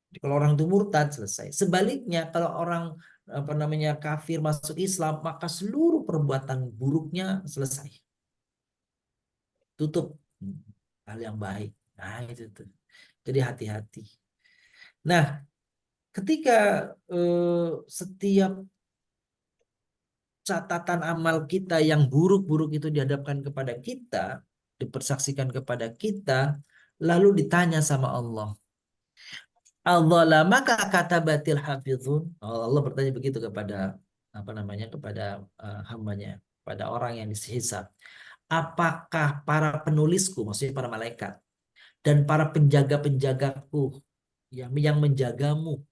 Jadi kalau orang itu murtad selesai. Sebaliknya kalau orang apa namanya kafir masuk Islam, maka seluruh perbuatan buruknya selesai. Tutup hal yang baik. Nah itu tuh. Jadi hati-hati. Nah, ketika setiap catatan amal kita yang buruk-buruk itu dihadapkan kepada kita, dipersaksikan kepada kita, lalu ditanya sama Allah, Allah maka kata batil hafizun. Allah bertanya begitu kepada apa namanya kepada hambanya, pada orang yang dihisab. Apakah para penulisku, maksudnya para malaikat, dan para penjaga-penjagaku yang menjagamu,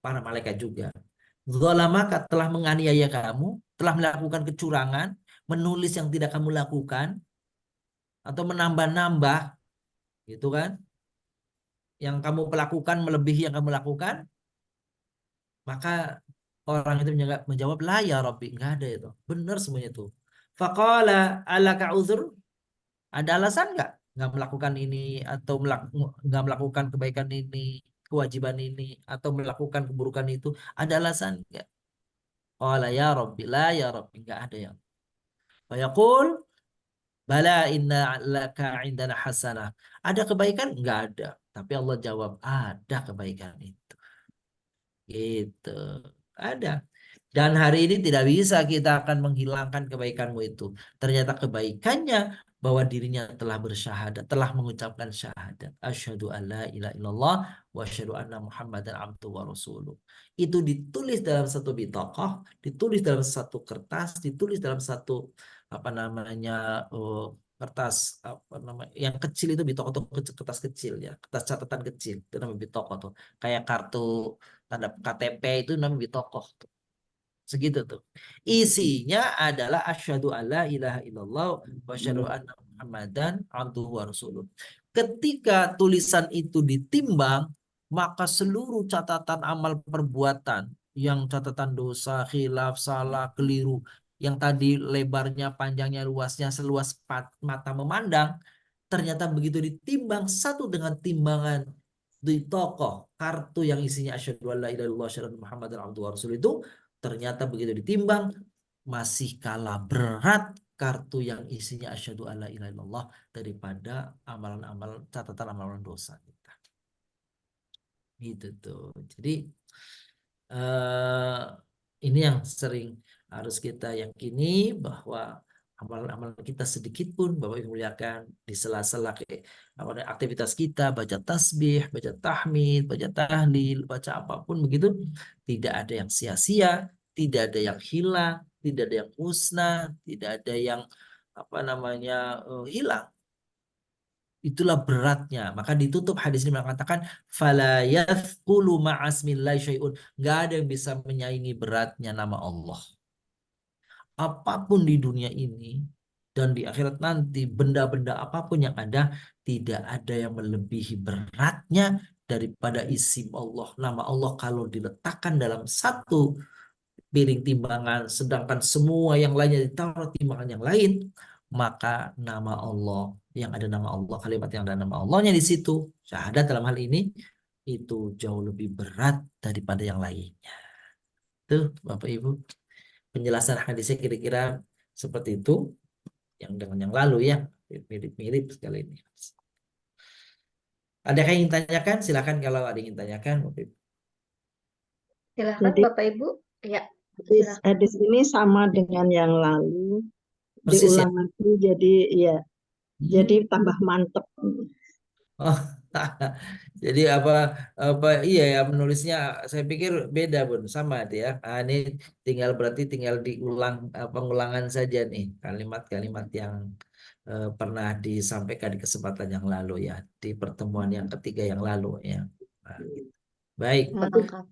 para malaikat juga, zalamaka telah menganiaya kamu, telah melakukan kecurangan, menulis yang tidak kamu lakukan, atau menambah-nambah, gitu kan? Yang kamu lakukan melebihi yang kamu lakukan, maka orang itu menjawab, la ya Rabbi, enggak ada itu. Benar semuanya itu. Faqala alaka uzur, ada alasan nggak melakukan ini atau nggak melakukan kebaikan ini, kewajiban ini, atau melakukan keburukan itu, ada alasan nggak? Qala ya Rabbi, la ya Rabbi, enggak ada yang. Fayaqul bala inna laka indana hasanah. Ada kebaikan? Enggak ada. Tapi Allah jawab, ada kebaikan itu. Gitu. Ada. Dan hari ini tidak bisa kita akan menghilangkan kebaikanmu itu. Ternyata kebaikannya bahwa dirinya telah bersyahadat, telah mengucapkan syahadat. Asyhadu an la ilaha illallah wa asyhadu anna Muhammadan abduhu wa rasuluh. Itu ditulis dalam satu bitaqah, ditulis dalam satu kertas, ditulis dalam satu apa namanya kertas apa namanya yang kecil itu bitaqah atau kertas kecil ya, kertas catatan kecil itu namanya bitaqah tuh. Kayak kartu tanda KTP itu namanya bitaqah tuh. Segitu tuh. Isinya adalah asyhadu alla ilaha illallah wa asyhadu anna Muhammadan abduhu wa rasuluh. Ketika tulisan itu ditimbang, maka seluruh catatan amal perbuatan, yang catatan dosa, khilaf, salah, keliru, yang tadi lebarnya, panjangnya, luasnya, seluas mata memandang, ternyata begitu ditimbang satu dengan timbangan di tokoh kartu yang isinya asyhadu alla ilaha illallah asyhadu anna Muhammadan abduhu wa rasuluh itu, ternyata begitu ditimbang masih kalah berat kartu yang isinya asyhadu alla ilaha illallah daripada amalan-amal catatan amalan dosa kita. Gitu tuh. Jadi ini yang sering harus kita yakini bahwa amalan-amalan kita sedikit pun Bapak Ibu muliakan di sela-sela aktivitas kita, baca tasbih, baca tahmid, baca tahlil, baca apapun begitu, tidak ada yang sia-sia, tidak ada yang hilang, tidak ada yang musnah, tidak ada yang apa namanya hilang. Itulah beratnya. Maka ditutup hadis ini mengatakan fala yathqulu ma'asmillahi syai'un. Enggak ada yang bisa menyaingi beratnya nama Allah. Apapun di dunia ini dan di akhirat nanti, benda-benda apapun yang ada, tidak ada yang melebihi beratnya daripada isim Allah. Nama Allah kalau diletakkan dalam satu piring timbangan, sedangkan semua yang lainnya ditaruh timbangan yang lain, maka nama Allah, yang ada nama Allah, kalimat yang ada nama Allahnya di situ, syahadat dalam hal ini, itu jauh lebih berat daripada yang lainnya. Tuh, Bapak Ibu, penjelasan hadisnya kira-kira seperti itu, yang dengan yang lalu ya, mirip-mirip sekali ini. Ada yang ingin tanyakan? Silakan kalau ada yang ingin tanyakan. Bapak Ibu. Silahkan Jadi Bapak Ibu. Ya, silakan. hadis ini sama dengan yang lalu, Persis ya. diulang lagi, jadi ya, jadi tambah mantep. Oh, jadi apa iya ya menulisnya saya pikir beda Bun, sama dia. Ini berarti tinggal diulang pengulangan saja nih kalimat-kalimat yang pernah disampaikan di kesempatan yang lalu ya, di pertemuan yang ketiga yang lalu ya. Nah, gitu. Baik. Melengkapi.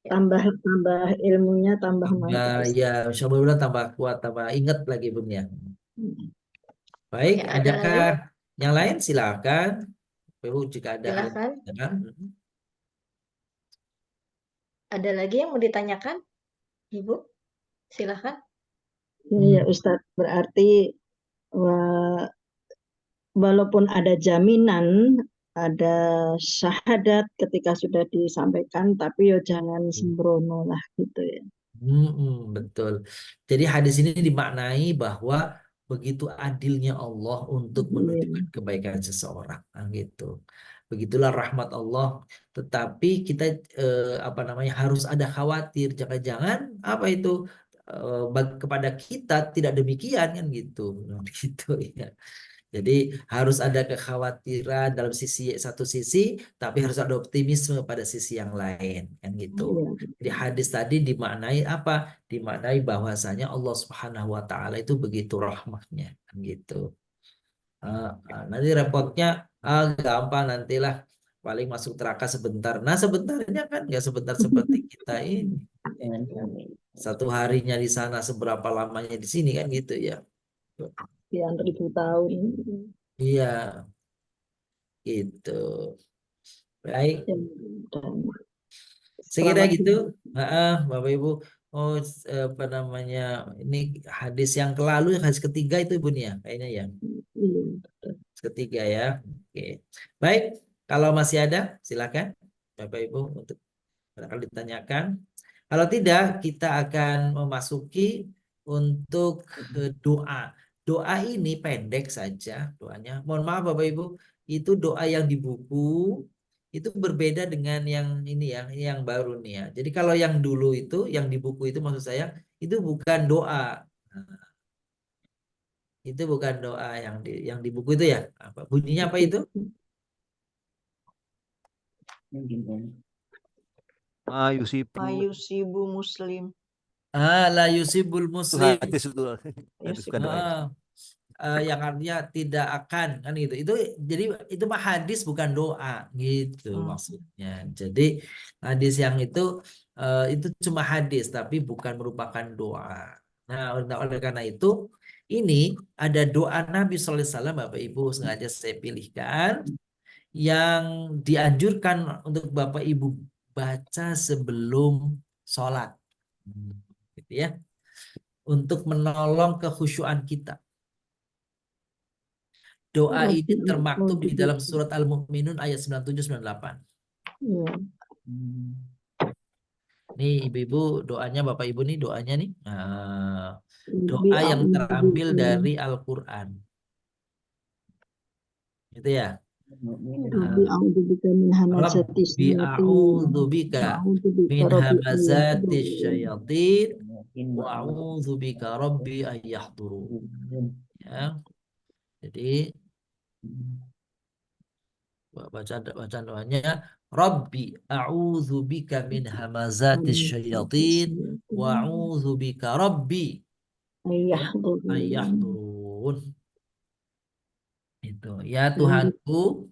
Ya. Tambah ilmunya tambah mantep. Ya, insya Allah tambah kuat, tambah ingat lagi Bun ya. Baik, Ya, ada lagi? adakah yang lain? Silakan. Ibu jika ada hal yang Silakan. ditanyakan. Ada lagi yang mau ditanyakan? Ibu, silakan. Ya Ustadz, berarti walaupun ada jaminan, ada syahadat ketika sudah disampaikan, tapi yo jangan sembrono lah gitu ya. Betul. Jadi hadis ini dimaknai bahwa begitu adilnya Allah untuk menunjukkan kebaikan seseorang, nah, gitu. Begitulah rahmat Allah. Tetapi kita harus ada khawatir, jangan-jangan apa itu kepada kita tidak demikian kan gitu, gitu ya. Jadi harus ada kekhawatiran dalam satu sisi, tapi harus ada optimisme pada sisi yang lain, kan gitu. Jadi hadis tadi dimaknai apa? Dimaknai bahwasanya Allah Subhanahu Wa Taala itu begitu rahmatnya, kan gitu. Nanti repotnya gampang nantilah, paling masuk neraka sebentar. Nah sebentarnya kan nggak sebentar seperti kita ini. Satu harinya di sana seberapa lamanya di sini kan gitu ya. Sekian ribu tahun. Iya, gitu. Baik. Sekira gitu, Bapak Ibu. Oh, apa namanya? Ini hadis yang lalu, hadis ketiga itu Ibu ya, kayaknya ya. Ketiga ya. Oke. Baik, kalau masih ada, silakan Bapak Ibu untuk ditanyakan. Kalau tidak, kita akan memasuki untuk doa. Doa ini pendek saja doanya. Mohon maaf Bapak Ibu, itu doa yang di buku itu berbeda dengan yang ini ya, ini yang baru nih ya. Jadi kalau yang dulu itu, yang di buku itu maksud saya, itu bukan doa. Nah, itu bukan doa yang di buku itu ya. Bunyinya apa itu? Mayusibu muslim. La yusibul Itu muslim. hadis itu. Hadis bukan doa. Yang artinya tidak akan kan gitu. Jadi itu mah hadis bukan doa gitu maksudnya. Jadi hadis yang itu cuma hadis tapi bukan merupakan doa. Nah, oleh karena itu ini ada doa Nabi Sallallahu Alaihi Wasallam, Bapak Ibu, sengaja saya pilihkan yang dianjurkan untuk Bapak Ibu baca sebelum sholat, gitu ya, untuk menolong kekhusyuan kita. Doa ini termaktub di dalam surat Al-Mu'minun ayat 97-98. Nih ibu-ibu doanya, Bapak Ibu nih doanya nih. Doa yang terambil dari Al-Quran. Gitu ya. Rabbi a'udzubika min hamazatis syayatin wa a'udzubika rabbi ayyahdurun. Ya. Jadi baca doanya, Rabbi a'udzubika min hamazatis syayatin wa a'udzubika rabbi ayyahdurun. Itu ya Tuhanku,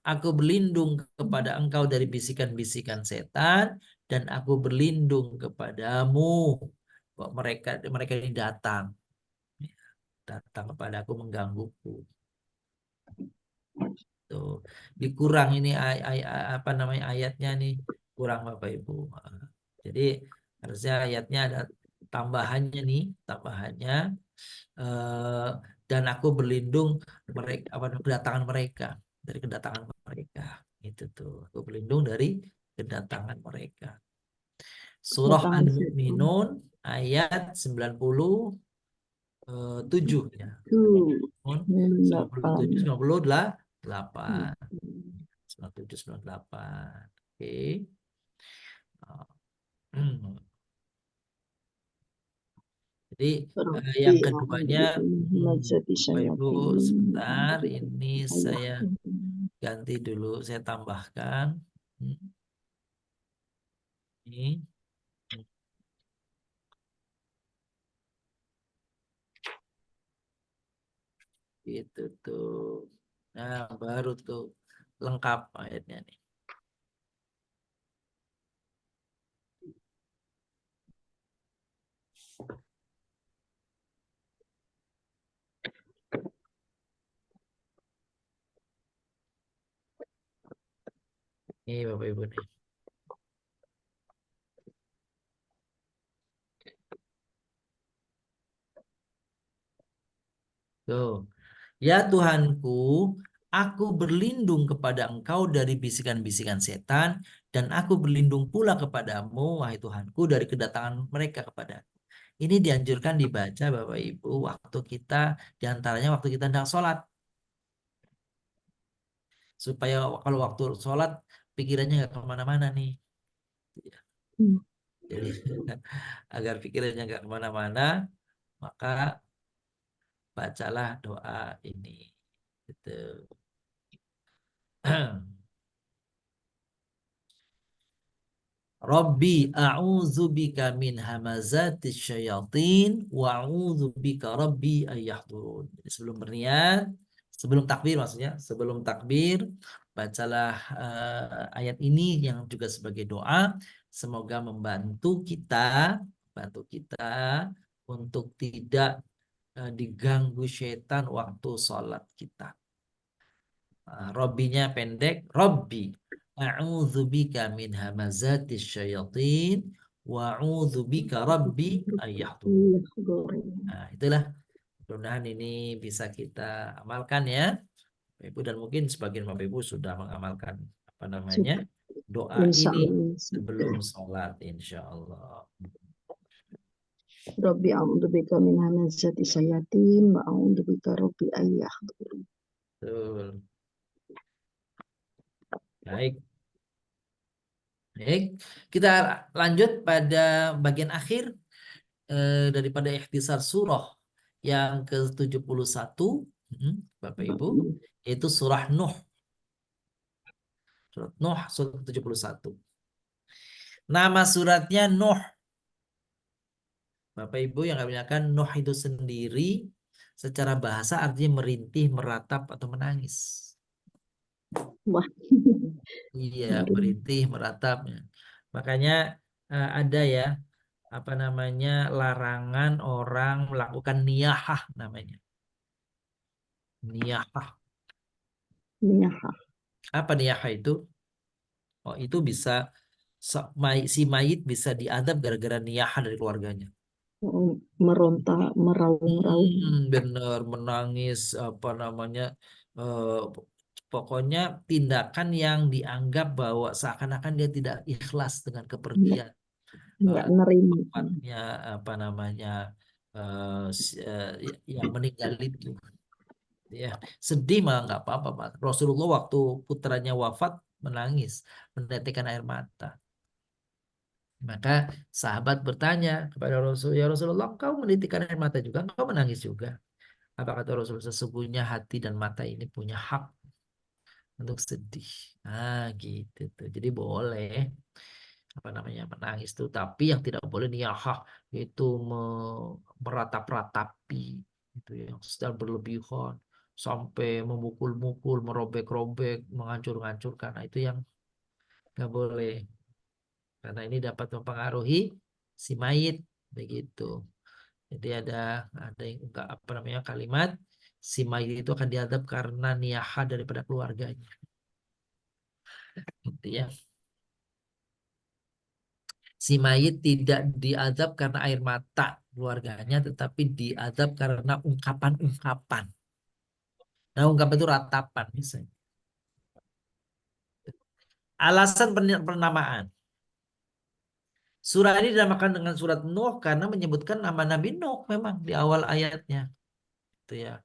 aku berlindung kepada Engkau dari bisikan-bisikan setan dan aku berlindung kepadamu bahwa mereka ini datang kepada aku menggangguku. Tuh, dikurang ini apa namanya ayatnya nih, kurang Bapak Ibu. Jadi harusnya ayatnya ada tambahannya nih, tambahannya dan aku berlindung kedatangan mereka, dari kedatangan mereka. Itu tuh. Aku berlindung dari kedatangan mereka. Surah Kedatangan setan. Al-Mu'minun ayat 97 ya. Tuh, 97, 98. 98. 97, 98. Oke. Jadi yang Rabbi keduanya, a'udzu Bapak Ibu sebentar, ini saya billahi ganti dulu, saya tambahkan. Ini. Itu tuh. Nah, baru tuh lengkap ayatnya nih. Ini Bapak Ibu nih. Tuh. Ya Tuhanku, aku berlindung kepada Engkau dari bisikan-bisikan setan, dan aku berlindung pula kepadamu, wahai Tuhanku, dari kedatangan mereka kepada. Ini dianjurkan dibaca Bapak Ibu waktu kita, diantaranya waktu kita hendak sholat. Supaya kalau waktu sholat, pikirannya nggak kemana-mana nih. Jadi agar pikirannya nggak kemana-mana, maka bacalah doa ini. Gitu. Rabbi a'udzubika min hamazatis syayatin wa a'udzubika rabbi ayyahdurun. Jadi sebelum berniat, sebelum takbir maksudnya, sebelum takbir bacalah ayat ini yang juga sebagai doa, semoga membantu kita untuk tidak diganggu syaitan waktu sholat kita. Robbinya pendek, Robbi a'udzubika min hamazatis syayatin wa a'udzubika rabbi ayyahdurun. Nah, itulah, mudah-mudahan ini bisa kita amalkan ya, Bapak Ibu, dan mungkin sebagian Bapak Ibu sudah mengamalkan apa namanya doa ini sebelum sholat, insya Allah. Rabbi a'udzubika min hamazati syayatin wa a'udzubika rabbi ayyahdurun. Betul. Baik. Baik, kita lanjut pada bagian akhir daripada ikhtisar surah yang ke-71, Bapak Ibu, yaitu surah Nuh. Surat Nuh, surat 71. Nama suratnya Nuh. Bapak Ibu yang kebanyakan, Nuh itu sendiri secara bahasa artinya merintih, meratap, atau menangis. Wah. Iya, merintih, meratap. Makanya ada ya, apa namanya, larangan orang melakukan niyahah namanya. Niyahah. Niyahah. Apa niyahah itu? Oh, itu bisa si mayit bisa diadab gara-gara niyahah dari keluarganya. Meronta, meraung-raung. Bener, menangis, apa namanya, pokoknya tindakan yang dianggap bahwa seakan-akan dia tidak ikhlas dengan kepergian Nggak nerima. tempatnya, apa namanya, yang meninggal itu. Ya, sedih mah nggak apa-apa, Pak. Rasulullah waktu putranya wafat menangis, menetikan air mata. Maka sahabat bertanya kepada Rasul, ya Rasulullah, kau menitikan air mata juga, kau menangis juga. Apa kata Rasul? Sesungguhnya hati dan mata ini punya hak untuk sedih. Nah, gitu tuh. Jadi boleh apa namanya menangis tuh, tapi yang tidak boleh niyahah itu meratap-ratapi itu yang sedang berlebihan sampai memukul-mukul, merobek-robek, menghancur-hancurkan. Nah, itu yang nggak boleh, karena ini dapat mempengaruhi si mayit begitu. Jadi ada yang enggak, apa namanya, kalimat si mayit itu akan diadab karena niyahah daripada keluarganya. Gitu ya. Si mayit tidak diadab karena air mata keluarganya, tetapi diadab karena ungkapan-ungkapan. Nah, ungkapan itu ratapan misalnya. Alasan penamaan. Surah ini dinamakan dengan surat Nuh karena menyebutkan nama Nabi Nuh memang di awal ayatnya. Itu ya.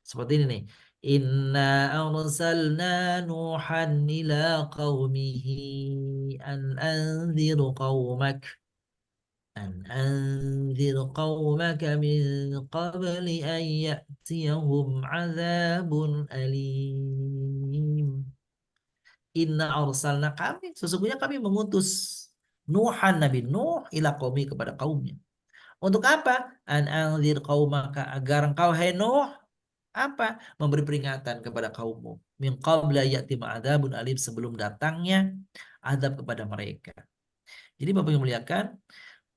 Seperti ini nih. Inna arsalna Nuhan ila qawmihi an anzir qawmak min qabli an ya'tiyahum azabun alim. Inna arsalna kami, sesungguhnya kami mengutus Nuhan, Nabi Nuh ila qaumi kepada kaumnya. Untuk apa? An anzir qaumaka, agar engkau hai Nuh apa? Memberi peringatan kepada kaummu. Min qabla ya'ti ma'adzabun alim, sebelum datangnya azab kepada mereka. Jadi Bapak yang muliakan,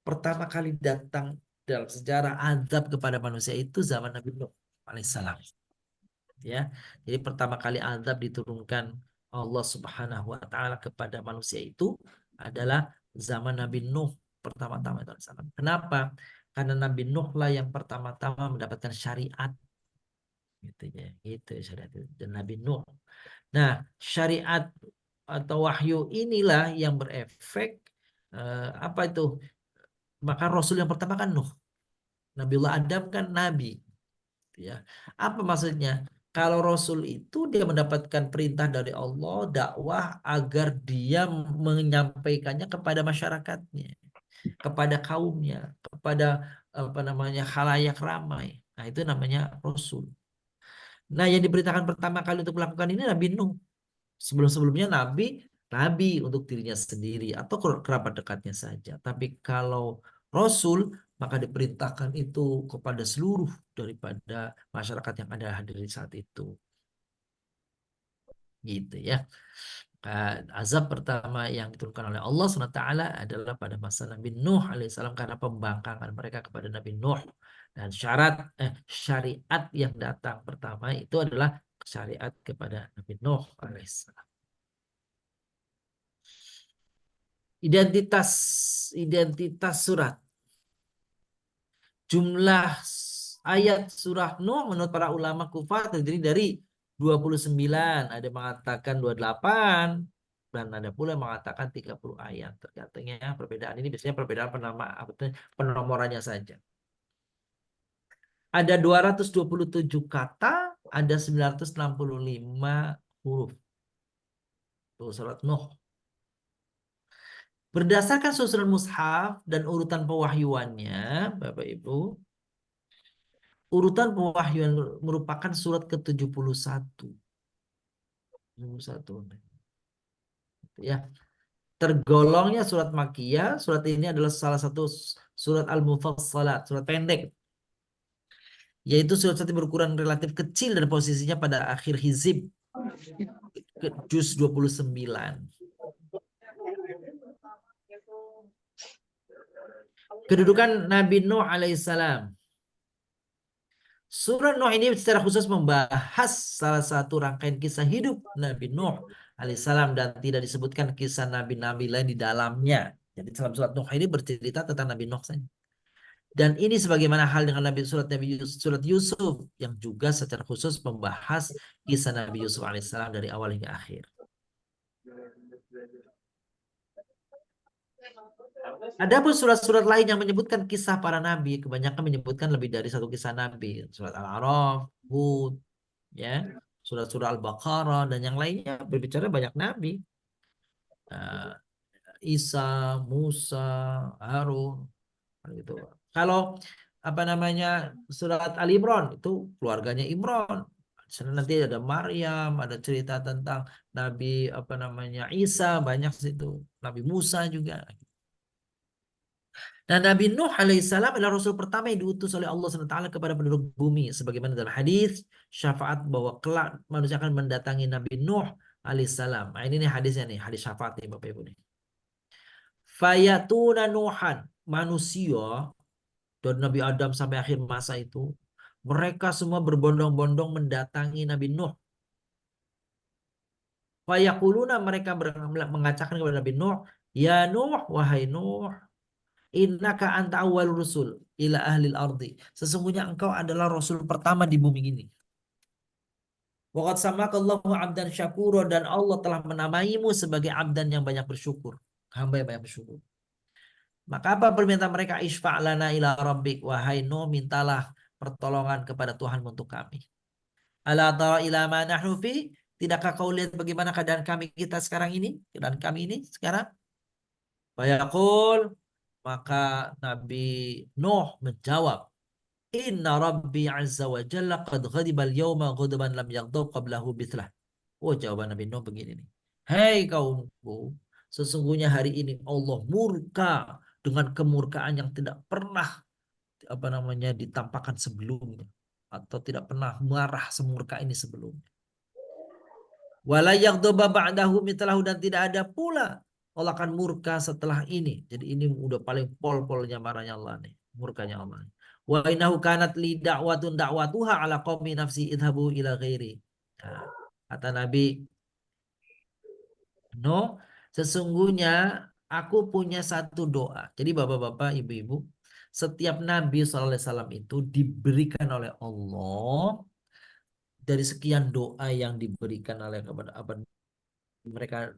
pertama kali datang dalam sejarah azab kepada manusia itu zaman Nabi Nuh alaihissalam. Ya. Jadi pertama kali azab diturunkan Allah Subhanahu wa taala kepada manusia itu adalah zaman Nabi Nuh pertama-tama itu alaihissalam. Kenapa? Karena Nabi Nuh lah yang pertama-tama mendapatkan syariat gitu ya. Gitu syariat itu. Dan Nabi Nuh. Nah, syariat atau wahyu inilah yang berefek apa itu? Maka Rasul yang pertama kan Nuh. Nabiullah Adam kan nabi. Ya. Apa maksudnya? Kalau Rasul itu dia mendapatkan perintah dari Allah, dakwah agar dia menyampaikannya kepada masyarakatnya, kepada kaumnya, kepada apa namanya khalayak ramai. Nah, itu namanya Rasul. Nah, yang diberitakan pertama kali untuk melakukan ini Nabi Nuh. Sebelum-sebelumnya Nabi untuk dirinya sendiri atau kerabat dekatnya saja. Tapi kalau Rasul, maka diperintahkan itu kepada seluruh daripada masyarakat yang ada hadir di saat itu. Gitu ya. Azab pertama yang diturunkan oleh Allah SWT adalah pada masa Nabi Nuh alaihissalam karena pembangkangan mereka kepada Nabi Nuh. Dan syariat yang datang pertama itu adalah syariat kepada Nabi Nuh alaihissalam. Identitas surat. Jumlah ayat surah Nuh menurut para ulama kufar terdiri dari 29. Ada yang mengatakan 28 dan ada pula yang mengatakan 30 ayat. Tergantungnya perbedaan ini biasanya perbedaan penomorannya saja. Ada 227 kata, ada 965 huruf. Tuh surat Nuh. Berdasarkan susunan mushaf dan urutan pewahyuannya, Bapak Ibu, urutan pewahyuan merupakan surat ke-71. 71. Ya. Tergolongnya surat Makkiyah, surat ini adalah salah satu surat Al-Mufassalat, surat pendek. Yaitu surat yang berukuran relatif kecil dan posisinya pada akhir hizib, juz 29. Kedudukan Nabi Nuh alaihissalam. Surah Nuh ini secara khusus membahas salah satu rangkaian kisah hidup Nabi Nuh alaihissalam dan tidak disebutkan kisah nabi-nabi lain di dalamnya. Jadi dalam surat Nuh ini bercerita tentang Nabi Nuh saja. Dan ini sebagaimana hal dengan surat Yusuf yang juga secara khusus membahas kisah Nabi Yusuf alaihissalam dari awal hingga akhir. Adapun surat-surat lain yang menyebutkan kisah para nabi, kebanyakan menyebutkan lebih dari satu kisah nabi. Surat Al-A'raf, Hud, ya, surat-surat Al-Baqarah dan yang lainnya berbicara banyak nabi. Isa, Musa, Harun, gitu. Kalau apa namanya surat Ali Imran itu keluarganya Imran. Nanti ada Maryam, ada cerita tentang Nabi apa namanya Isa, banyak situ. Nabi Musa juga. Dan Nabi Nuh alaihissalam adalah Rasul pertama yang diutus oleh Allah SWT kepada penduduk bumi. Sebagaimana dalam hadis syafaat bahwa kelak manusia akan mendatangi Nabi Nuh alaihissalam. Nah, ini nih hadisnya nih, hadis syafaat nih Bapak Ibu nih. Fayatuna Nuhan, manusia dari Nabi Adam sampai akhir masa itu, mereka semua berbondong-bondong mendatangi Nabi Nuh. Fayakuluna, mereka mengatakan kepada Nabi Nuh, ya Nuh, wahai Nuh, innaka anta awwal rusul ila ahlil ardi. Sesungguhnya engkau adalah rasul pertama di bumi ini. Waqad samakallahu 'abdan syakura, dan Allah telah menamaimu sebagai abdan yang banyak bersyukur, hamba yang banyak bersyukur. Maka apa permintaan mereka? Isfa' lana ila rabbik, wahai Nuh, mintalah pertolongan kepada Tuhan untuk kami. Ala tara ila ma nahnu fi, tidakkah kau lihat bagaimana keadaan kita sekarang ini? Keadaan kami ini sekarang? Fayaqul, maka Nabi Nuh menjawab, Inna Rabbi azza wa jalla qad ghadibal yawma ghadaban lam yaghdab qablahu bithlah. Oh, jawaban Nabi Nuh begini nih. Hei kaumku, sesungguhnya hari ini Allah murka dengan kemurkaan yang tidak pernah ditampakkan sebelumnya, atau tidak pernah marah semurka ini sebelumnya. Wala yaghdaba ba'dahu mithlahu, dan tidak ada pula Allah akan murka setelah ini. Jadi ini udah paling pol-polnya marahnya Allah nih, murkanya Allah. Wa innahu kanat li da'watun da'watuha ala qaumi nafsi idhabu ila ghairi. Nah, kata Nabi Nuh, sesungguhnya aku punya satu doa. Jadi bapak-bapak, ibu-ibu, setiap Nabi SAW itu diberikan oleh Allah dari sekian doa yang diberikan oleh kepada mereka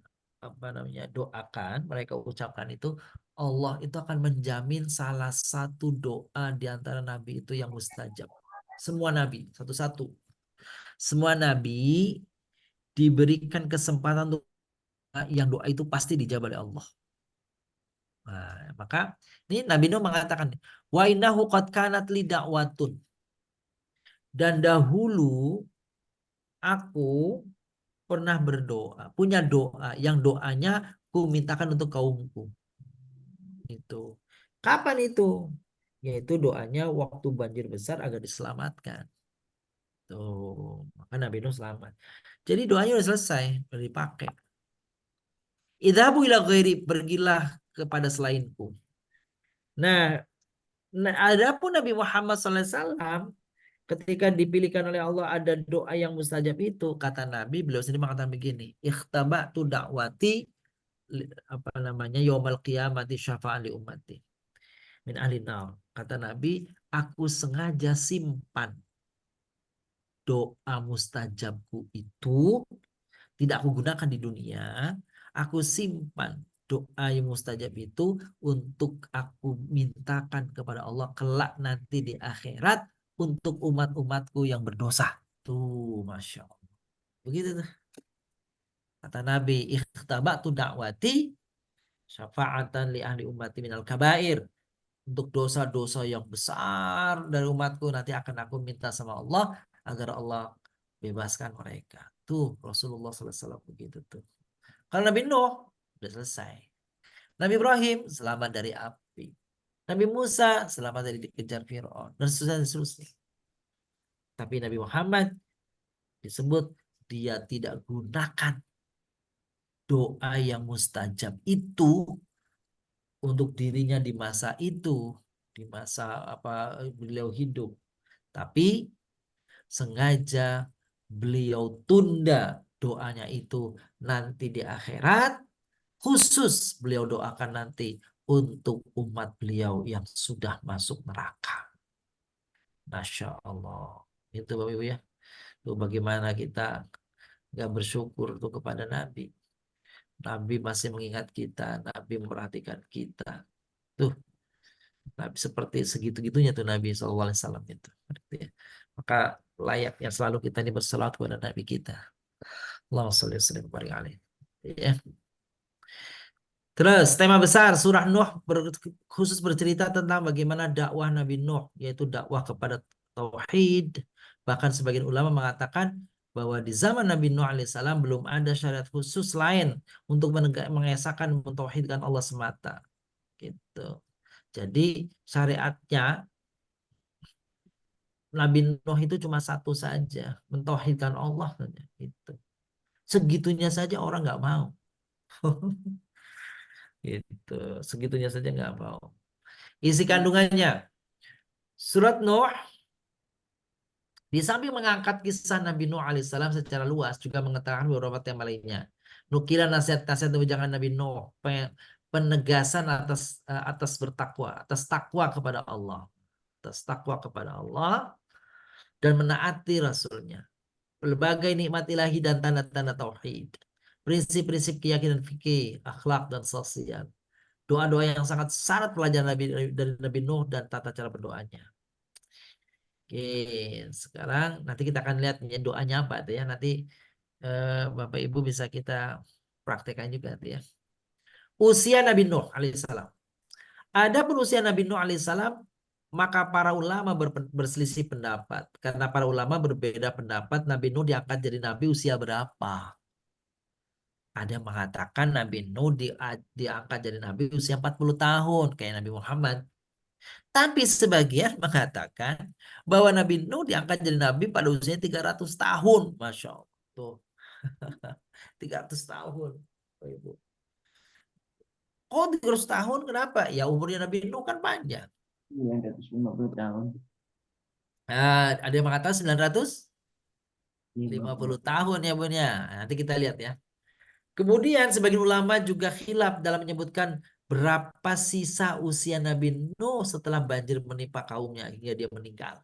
doakan, mereka ucapkan itu, Allah itu akan menjamin salah satu doa di antara Nabi itu yang mustajab. Semua Nabi, satu-satu. Semua Nabi diberikan kesempatan untuk yang doa itu pasti dijawab oleh Allah. Nah, maka ini Nabi Nuh mengatakan, wa innahu qad kanat li da'watun, dan dahulu aku pernah berdoa, punya doa yang doanya ku mintakan untuk kaumku. Itu. Kapan itu? Yaitu doanya waktu banjir besar agar diselamatkan. Tuh, maka Nabi Nuh selamat. Jadi doanya udah selesai, udah dipakai. Idhabu ila ghairi, pergilah kepada selainku. Nah, adapun Nabi Muhammad SAW ketika dipilihkan oleh Allah ada doa yang mustajab itu, kata Nabi, beliau sendiri mengatakan begini, ikhtaba'tu da'wati yaumal qiyamati syafa'an li ummati min ahli nar. Kata Nabi, aku sengaja simpan doa mustajabku itu, tidak aku gunakan di dunia, aku simpan doa yang mustajab itu untuk aku mintakan kepada Allah kelak nanti di akhirat untuk umat-umatku yang berdosa. Tuh, Masya Allah. Begitu tuh. Kata Nabi, ikhtaba'tu da'wati syafa'atan li ahli ummati minal kabair. Untuk dosa-dosa yang besar dari umatku nanti akan aku minta sama Allah agar Allah bebaskan mereka. Tuh, Rasulullah SAW begitu tuh. Kalau Nabi Nuh udah selesai. Nabi Ibrahim selamat dari api. Nabi Musa selamat dari dikejar Fir'aun. Dan seterusnya. Tapi Nabi Muhammad disebut dia tidak gunakan doa yang mustajab itu untuk dirinya di masa itu, di masa beliau hidup. Tapi sengaja beliau tunda doanya itu nanti di akhirat, khusus beliau doakan nanti untuk umat beliau yang sudah masuk neraka. Masya Allah. Itu Bapak Ibu ya. Tuh bagaimana kita nggak bersyukur tuh kepada Nabi. Nabi masih mengingat kita, Nabi memperhatikan kita. Tuh, Nabi seperti segitu-gitunya tuh Nabi SAW itu. Maka layaknya selalu kita ini bersalawat kepada Nabi kita. Allahumma sholli wa sallim wa barik alaihi. Ya. Terus tema besar surah Nuh khusus bercerita tentang bagaimana dakwah Nabi Nuh, yaitu dakwah kepada tauhid. Bahkan sebagian ulama mengatakan bahwa di zaman Nabi Nuh alaihissalam belum ada syariat khusus lain untuk mengesahkan mentauhidkan Allah semata. Gitu. Jadi syariatnya Nabi Nuh itu cuma satu saja, mentauhidkan Allah saja. Gitu. Segitunya saja orang nggak mau. Gitu. Segitunya saja nggak mau. Isi kandungannya, surat Nuh di samping mengangkat kisah Nabi Nuh alaihissalam secara luas, juga mengatakan beberapa tema lainnya. Nukilan nasihat-nasihat jangan Nabi Nuh, penegasan atas bertakwa, atas takwa kepada Allah, atas takwa kepada Allah dan menaati Rasulnya. berbagai nikmat ilahi dan tanda-tanda tauhid, prinsip-prinsip keyakinan fikih, akhlak dan sosial. Doa-doa yang sangat syarat pelajaran dari Nabi Nuh dan tata cara berdoanya. Oke, sekarang nanti kita akan lihat doanya apa tuh ya. Nanti Bapak Ibu bisa kita praktekkan juga tuh ya. Usia Nabi Nuh alaihissalam. Ada usia Nabi Nuh alaihissalam, maka para ulama berselisih pendapat. Karena para ulama berbeda pendapat Nabi Nuh diangkat jadi Nabi usia berapa. Ada yang mengatakan Nabi Nuh diangkat jadi Nabi usia 40 tahun. Kayak Nabi Muhammad. Tapi sebagian mengatakan bahwa Nabi Nuh diangkat jadi Nabi pada usia 300 tahun. Masya Allah. Tuh. 300 tahun. Ibu. Kok 300 tahun? Kenapa? Ya umurnya Nabi Nuh kan panjang. 950 tahun. Ada yang mengatakan 950 tahun ya Bun ya. Nanti kita lihat ya. Kemudian sebagian ulama juga khilaf dalam menyebutkan berapa sisa usia Nabi Nuh setelah banjir menimpa kaumnya hingga dia meninggal.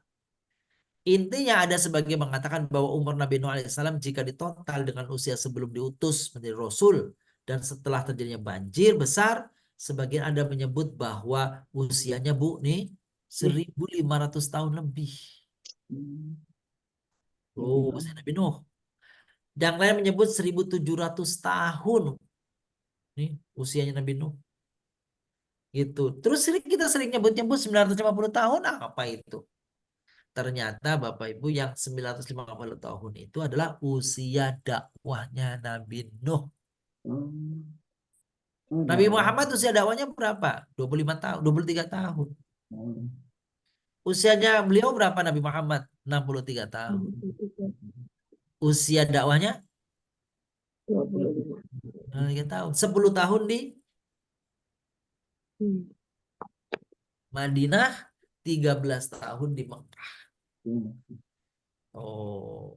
Intinya ada sebagian mengatakan bahwa umur Nabi Nuh alaihissalam jika ditotal dengan usia sebelum diutus menjadi Rasul dan setelah terjadinya banjir besar, sebagian ada menyebut bahwa usianya nih 1.500 tahun lebih. Oh, usia Nabi Nuh. Yang lain menyebut 1.700 tahun. Nih usianya Nabi Nuh. Gitu. Terus kita sering nyebut-nyebut 950 tahun, apa itu? Ternyata Bapak Ibu yang 950 tahun itu adalah usia dakwahnya Nabi Nuh. Nabi Muhammad usia dakwahnya berapa? 25 tahun, 23 tahun. Usianya beliau berapa Nabi Muhammad? 63 tahun. Usia dakwahnya 23 tahun. 10 tahun di Madinah, 13 tahun di Mekah. Oh,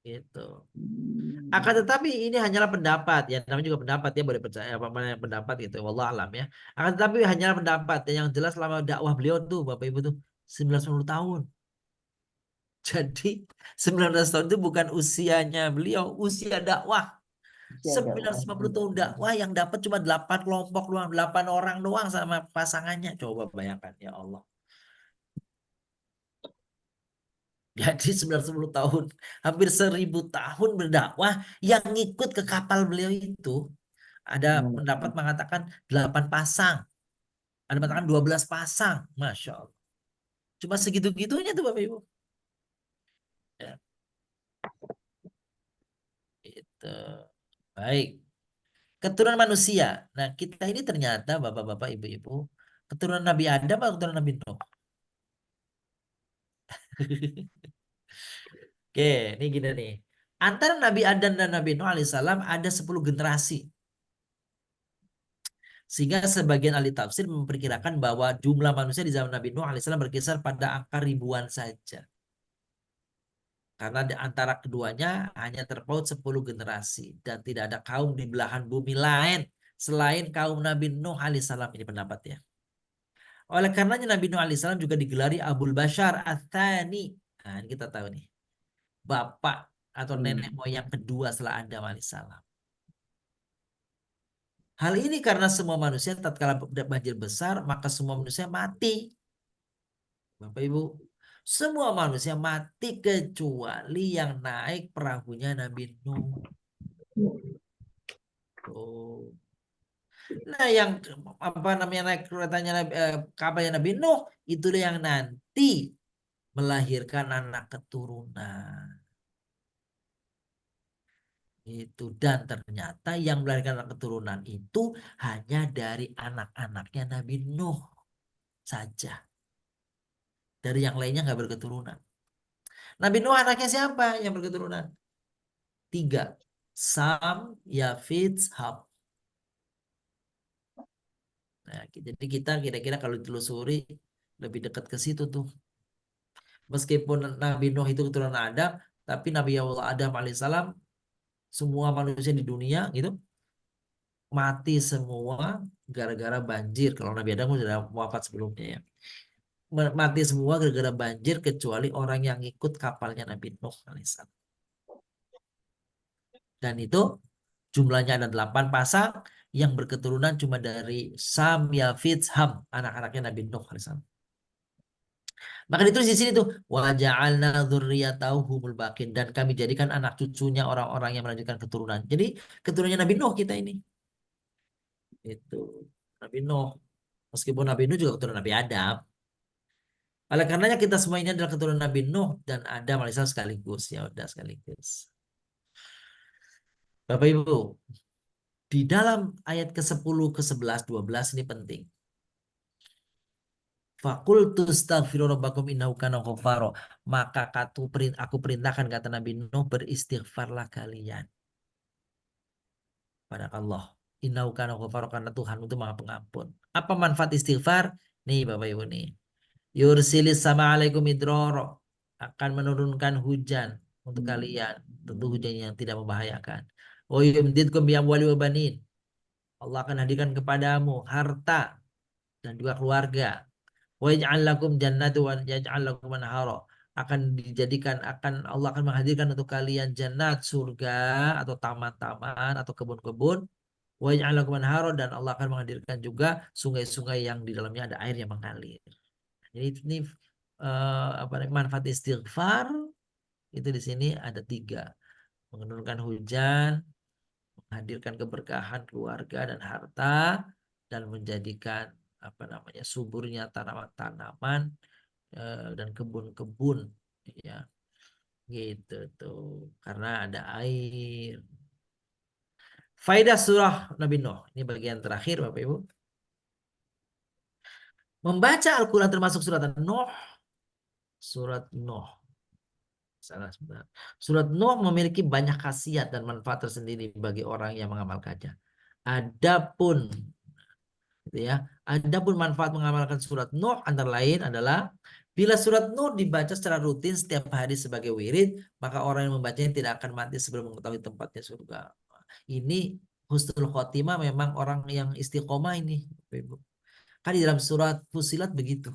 itu. Akan tetapi ini hanyalah pendapat ya, namanya juga pendapat ya, boleh percaya apa mana yang pendapat gitu, wallah alam ya. Akan tetapi hanyalah pendapat yang jelas selama dakwah beliau tuh Bapak Ibu tuh 19 tahun. Jadi 19 tahun itu bukan usianya beliau, usia dakwah. 950 tahun dakwah yang dapat cuma 8 kelompok doang, 8 orang doang sama pasangannya. Coba bayangkan ya Allah. Jadi 90 tahun, hampir 1.000 tahun berdakwah, yang ngikut ke kapal beliau itu ada pendapat mengatakan 8 pasang, ada mengatakan 12 pasang, Masya Allah. Cuma segitu-gitunya tuh Bapak Ibu. Ya. Itu. Baik. Keturunan manusia. Nah kita ini ternyata Bapak-Bapak, Ibu-Ibu, keturunan Nabi Adam atau keturunan Nabi Nuh? Oke, ini gini nih. Antara Nabi Adam dan Nabi Nuh alaihissalam ada 10 generasi. Sehingga sebagian ahli tafsir memperkirakan bahwa jumlah manusia di zaman Nabi Nuh alaihissalam berkisar pada angka ribuan saja. Karena di antara keduanya hanya terpaut 10 generasi. Dan tidak ada kaum di belahan bumi lain selain kaum Nabi Nuh alaihissalam. Ini pendapatnya. Oleh karenanya Nabi Nuh alaihissalam juga digelari Abul Bashar Ats-Tsani. Nah ini kita tahu nih. Bapak atau nenek moyang kedua setelah Adam alaihissalam. Hal ini karena semua manusia tatkala banjir besar maka semua manusia mati. Bapak Ibu, semua manusia mati kecuali yang naik perahunya Nabi Nuh. Oh. Nah, yang apa namanya naik keretanya kapalnya Nabi Nuh itulah yang nanti melahirkan anak keturunan. Itu, dan ternyata yang melahirkan anak keturunan itu hanya dari anak-anaknya Nabi Nuh saja. Dari yang lainnya nggak berketurunan. Nabi Nuh anaknya siapa yang berketurunan? 3. Sam, Yafid, Ham. Nah, jadi kita kira-kira kalau ditelusuri lebih dekat ke situ tuh. Meskipun Nabi Nuh itu keturunan Adam, tapi Nabi Allah Adam alaihissalam semua manusia di dunia gitu mati semua gara-gara banjir. Kalau Nabi Adam sudah wafat sebelumnya ya. Mati semua gara-gara banjir kecuali orang yang ikut kapalnya Nabi Nuh alaihissalam. Dan itu jumlahnya ada 8 pasang yang berketurunan cuma dari Sam, Yafid, Ham, anak-anaknya Nabi Nuh alaihissalam. Maka ditulis di sini tuh wa ja'alna dzurriyyatahu humul baqin, dan kami jadikan anak cucunya orang-orang yang melanjutkan keturunan. Jadi keturunannya Nabi Nuh kita ini. Itu Nabi Nuh. Meskipun Nabi Nuh juga keturunan Nabi Adam. Oleh karenanya kita semua ini adalah keturunan Nabi Nuh dan Adam alaihissalam sekaligus. Ya udah sekaligus. Bapak Ibu, di dalam ayat ke-10, ke-11, 12 ini penting. Fakultu astaghfiru rabbakum innahu kana ghaffara. Maka aku perintahkan, kata Nabi Nuh, beristighfarlah kalian pada Allah. Innahu kana ghaffara, karena Tuhan itu Maha Pengampun. Apa manfaat istighfar? Nih Bapak Ibu nih. Yursilis sama alaikum idroro, akan menurunkan hujan untuk kalian, tentu hujan yang tidak membahayakan. Wa yumdidkum biamwali wa banin. Allah akan hadirkan kepadamu harta dan juga keluarga. Wa yaj'al lakum jannatu wa yaj'al lakum anhara. Allah akan menghadirkan untuk kalian jannat, surga atau taman-taman atau kebun-kebun. Wa yaj'al lakum anhara, dan Allah akan menghadirkan juga sungai-sungai yang di dalamnya ada air yang mengalir. Jadi ini manfaat istighfar itu di sini ada 3. Menurunkan hujan, menghadirkan keberkahan keluarga dan harta, dan menjadikan suburnya tanaman-tanaman dan kebun-kebun, ya gitu tuh, karena ada air. Faidah surah Nabi Nuh, ini bagian terakhir Bapak Ibu. Membaca Al-Quran termasuk surat Nuh. Surat Nuh, salah sebentar. Surat Nuh memiliki banyak khasiat dan manfaat tersendiri bagi orang yang mengamalkannya. Adapun manfaat mengamalkan surat Nuh antara lain adalah bila surat Nuh dibaca secara rutin setiap hari sebagai wirid, maka orang yang membacanya tidak akan mati sebelum mengetahui tempatnya surga. Ini husnul khotimah, memang orang yang istiqomah ini, Ibu. Kan di dalam surat Fusilat begitu.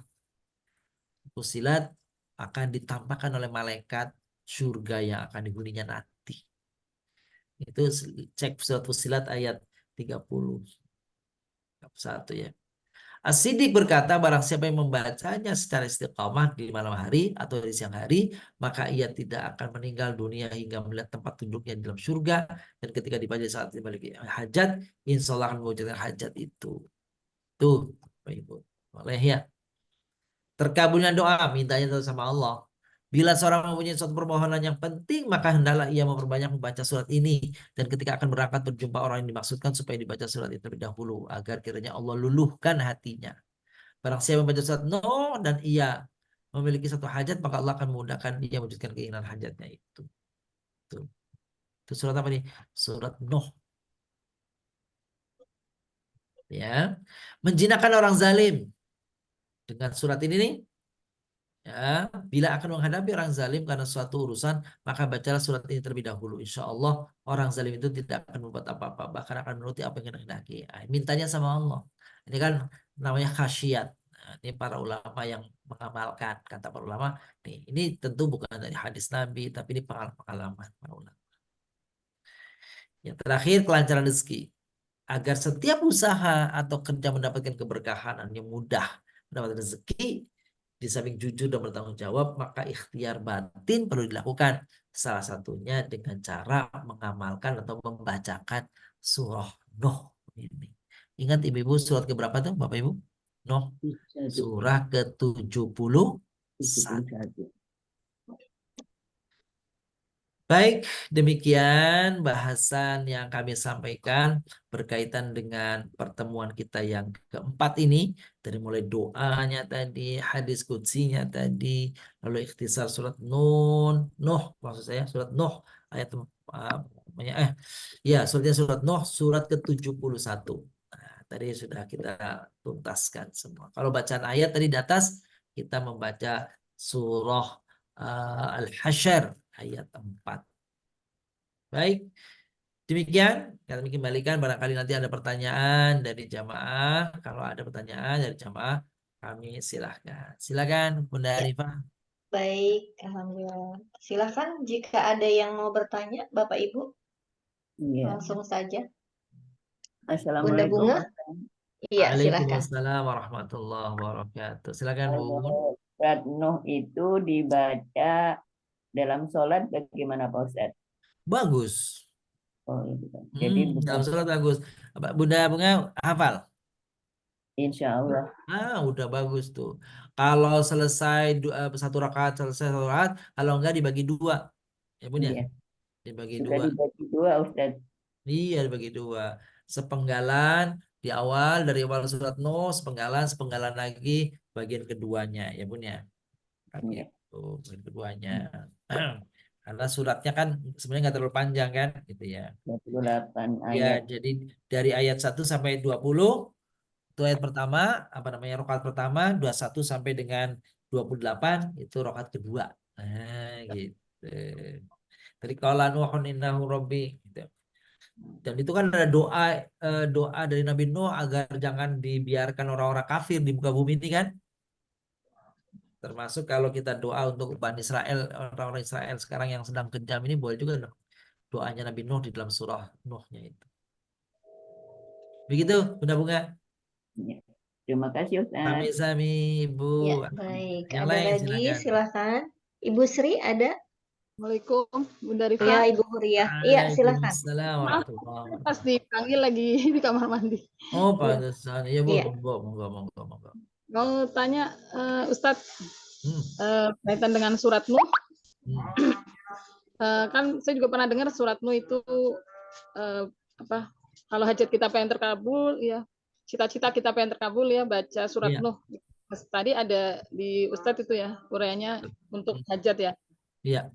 Fusilat akan ditampakkan oleh malaikat surga yang akan dihuninya nanti. Itu cek surat Fusilat ayat 30. 1 ya. As-Siddiq berkata, barang siapa yang membacanya secara istiqamah di malam hari atau di siang hari, maka ia tidak akan meninggal dunia hingga melihat tempat duduknya di dalam surga, dan ketika dibaca saat dibalik hajat, insya Allah akan mewujudkan hajat itu. Tuh, Bapak Ibu. Boleh ya. Terkabulnya doa, mintanya sama Allah. Bila seorang mempunyai suatu permohonan yang penting, maka hendaklah ia memperbanyak membaca surat ini. Dan ketika akan berangkat berjumpa orang yang dimaksudkan, supaya dibaca surat itu terlebih dahulu, agar kiranya Allah luluhkan hatinya. Barang siapa membaca surat Nuh dan ia memiliki satu hajat, maka Allah akan memudahkan dia mewujudkan keinginan hajatnya itu. Itu surat apa nih? Surat Nuh. Ya, menjinakkan orang zalim. Dengan surat ini nih, ya, bila akan menghadapi orang zalim karena suatu urusan, maka bacalah surat ini terlebih dahulu. Insya Allah orang zalim itu tidak akan membuat apa-apa, bahkan akan menuruti apa yang dikehendaki. Mintanya sama Allah. Ini kan namanya khasyat. Nah, ini para ulama yang mengamalkan, kata para ulama. Ini tentu bukan dari hadis Nabi, tapi ini pengalaman para ulama. Yang terakhir, kelancaran rezeki. Agar setiap usaha atau kerja mendapatkan keberkahan yang mudah mendapatkan rezeki, di samping jujur dan bertanggung jawab, maka ikhtiar batin perlu dilakukan. Salah satunya dengan cara mengamalkan atau membacakan surah Nuh ini. Ingat Ibu-Ibu, surat keberapa tuh Bapak Ibu? Nuh, surah ke-71. Baik, demikian bahasan yang kami sampaikan berkaitan dengan pertemuan kita yang keempat ini. Dari mulai doanya tadi, hadis kutsinya tadi, lalu ikhtisar surat Nuh, maksud saya surat Nuh ayat suratnya surat Nuh, surat ke-71. Nah, tadi sudah kita tuntaskan semua. Kalau bacaan ayat tadi di atas, kita membaca surah Al-Hasyr ayat 4. Baik, demikian kami kembalikan, barangkali nanti ada pertanyaan dari jamaah. Kalau ada pertanyaan dari jamaah, kami silahkan. Silakan Bunda Ya. Arifah. Baik, alhamdulillah. Silakan jika ada yang mau bertanya, Bapak Ibu. Iya. Langsung saja. Bunda Assalamualaikum. Bunga? Iya, silahkan. Waalaikumsalam warahmatullahi wabarakatuh. Silakan Bu. Kalau surat Nuh itu dibaca dalam sholat bagaimana Pak Ustadz? Bagus. Oh, itu kan. Jadi bukan Dalam sholat bagus. Bunda Bunga hafal? insya Allah. Udah bagus tuh. Kalau selesai satu rakaat, selesai satu rakaat, kalau enggak dibagi dua. Ya Bun ya? Iya. Dibagi Suka dua. dibagi dua Ustadz. Iya, dibagi dua. Sepenggalan di awal, dari awal surat Nuh, sepenggalan lagi bagian keduanya, ya Bun ya. Iya. Gitu, bagian keduanya. Karena suratnya kan sebenarnya nggak terlalu panjang kan, gitu ya. 28 Ya, ayat. jadi dari ayat 1 sampai 20 itu ayat pertama, apa namanya, rakaat pertama, 21 sampai dengan 28 itu rakaat kedua. Nah, gitu. Tadi qala Nuhun innahu rabbi gitu. Dan itu kan ada doa dari Nabi Nuh agar jangan dibiarkan orang-orang kafir di muka bumi ini kan. Termasuk kalau kita doa untuk Bani Israel, orang-orang Israel sekarang yang sedang kejam ini, boleh juga dong doanya Nabi Nuh di dalam surah Nuhnya itu. Begitu, Bunda Bunga. Iya. Terima kasih Ustadz. Sami-sami, Ibu. Ya, baik. Yang Ada lain lagi, silakan. silakan. Ibu Sri ada? Assalamualaikum, Bunda Ya, Rifat. Ibu Huriah. Iya, silakan. Waalaikumsalam Maaf, warahmatullahi wabarakatuh. pas dipanggil lagi di kamar mandi. Oh, Iya. pantesan. Iya, Bu. Iya. Monggo. Mau tanya Ustadz, Hmm. kaitan dengan surat Nuh. Hmm. Kan saya juga pernah dengar surat Nuh itu apa? Kalau hajat kita pengen terkabul, ya cita-cita kita pengen terkabul ya baca surat Iya. Nuh. Mas, tadi ada di Ustadz itu ya uraiannya untuk hajat ya. Iya.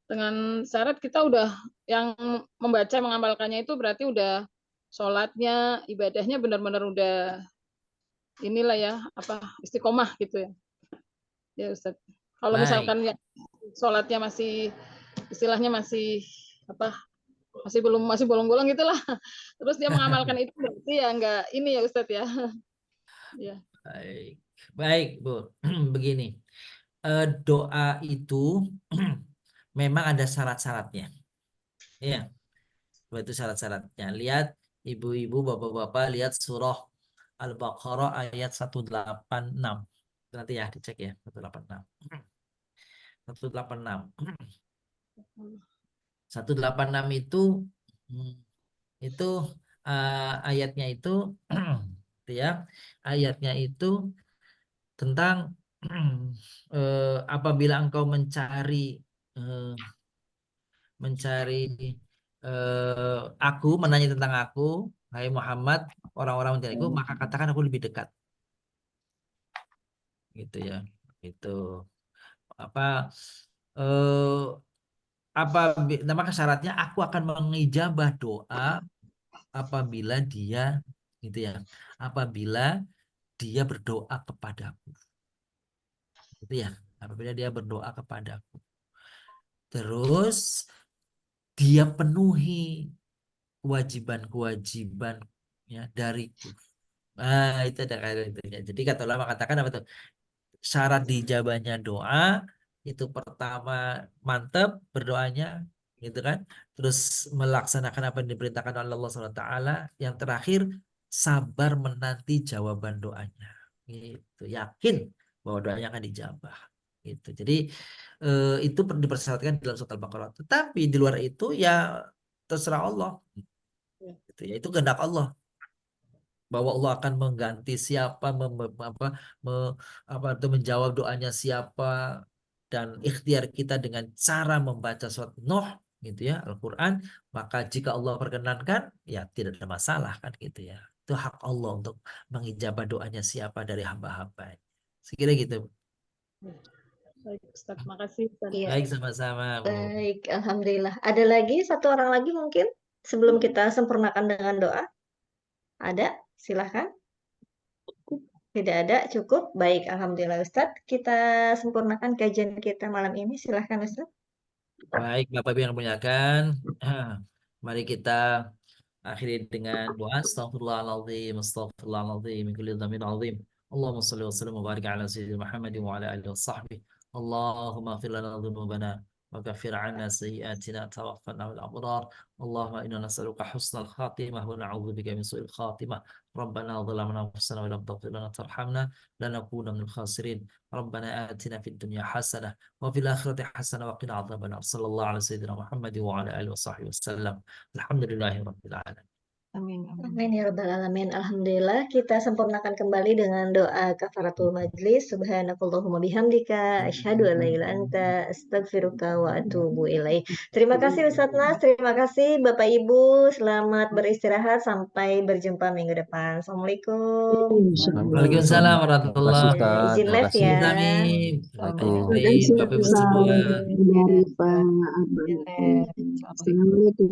Dengan syarat kita udah yang membaca mengamalkannya itu berarti udah sholatnya ibadahnya benar-benar udah inilah ya apa istiqomah gitu ya Ustadz. Kalau Baik. misalkan ya sholatnya masih istilahnya masih apa masih bolong-bolong gitulah, terus dia mengamalkan itu berarti ya enggak ini ya Ustadz ya. Ya. Baik, Bu. Begini, doa itu memang ada syarat-syaratnya. Iya, itu syarat-syaratnya. Lihat, ibu-ibu, bapak-bapak, lihat surah Al-Baqarah ayat 186. Nanti ya dicek ya, 186. 186. 186 itu ayatnya itu ya, ayatnya itu tentang apabila engkau mencari aku, menanya tentang aku, hai Muhammad, orang-orang mencariku, maka katakan aku lebih dekat. Gitu ya. Itu apa maka syaratnya aku akan mengijabah doa apabila dia gitu ya. Apabila dia berdoa kepadaku. Gitu ya. Apabila dia berdoa kepadaku. Terus dia penuhi kewajiban-kewajiban ya dariku. Itu ada kaitan itu ya. Jadi kata ulama katakan apa tuh? Syarat dijabahnya doa itu pertama mantap berdoanya gitu kan. Terus melaksanakan apa yang diperintahkan oleh Allah SWT. Yang terakhir sabar menanti jawaban doanya. Gitu. Yakin bahwa doanya akan dijabah. Gitu. Jadi itu dipersyaratkan dalam surat Al-Baqarah. Tetapi di luar itu ya terserah Allah. Gitu. Ya, itu kehendak Allah. Bahwa Allah akan mengganti siapa, menjawab doanya siapa, dan ikhtiar kita dengan cara membaca surat Nuh, gitu ya, Al-Quran. Maka jika Allah perkenankan, ya tidak ada masalah kan gitu ya. Itu hak Allah untuk mengijabah doanya siapa dari hamba-hambanya. Sekira gitu. Baik Ustadz, makasih Ustadz. Iya. Baik, sama-sama, Bu. Baik, alhamdulillah. Ada lagi satu orang lagi mungkin sebelum kita sempurnakan dengan doa? Ada? Silahkan. Tidak ada, cukup. Baik, alhamdulillah Ustadz. Kita sempurnakan kajian kita malam ini. Silahkan Ustadz. Baik, Bapak Ibu yang muliakan, mari kita akhiri dengan doa. Astaghfirullahaladzim, astaghfirullahaladzim, min kulli dhanbin azim. Allahumma salli wa sallim wa barik ala sayyidina Muhammad wa ala alihi wa sahbihi. Allahumma ighfir lana dhunubana وكفر عنا سيئاتنا توفنا بالأبرار. اللهم إنا نسألك حسن الخاتمة ونعوذ بك من سوء الخاتمة. ربنا ظلمنا أنفسنا وإن لم تغفر لنا ترحمنا لنكون من الخاسرين. ربنا آتنا في الدنيا حسنة وفي الآخرة حسنة وقنا عذاب النار. صلى الله على سيدنا محمد وعلى آله وصحبه وسلم. الحمد لله رب العالمين. Amin. Amin ya rabbal alamin. Alhamdulillah kita sempurnakan kembali dengan doa kafaratul majlis. Subhanakallahumma bihamdika asyhadu an la ilaha illa anta astaghfiruka wa atubu ilaik. Terima kasih Ustaz Nas, terima kasih Bapak Ibu. Selamat beristirahat sampai berjumpa minggu depan. Assalamualaikum. Waalaikumsalam Terima warahmatullahi kasih Ustaz. Izin Terima live kasih. ya. Amin. Assalamualaikum. Bapak Ibu semua. dari Pak Abang. Assalamualaikum.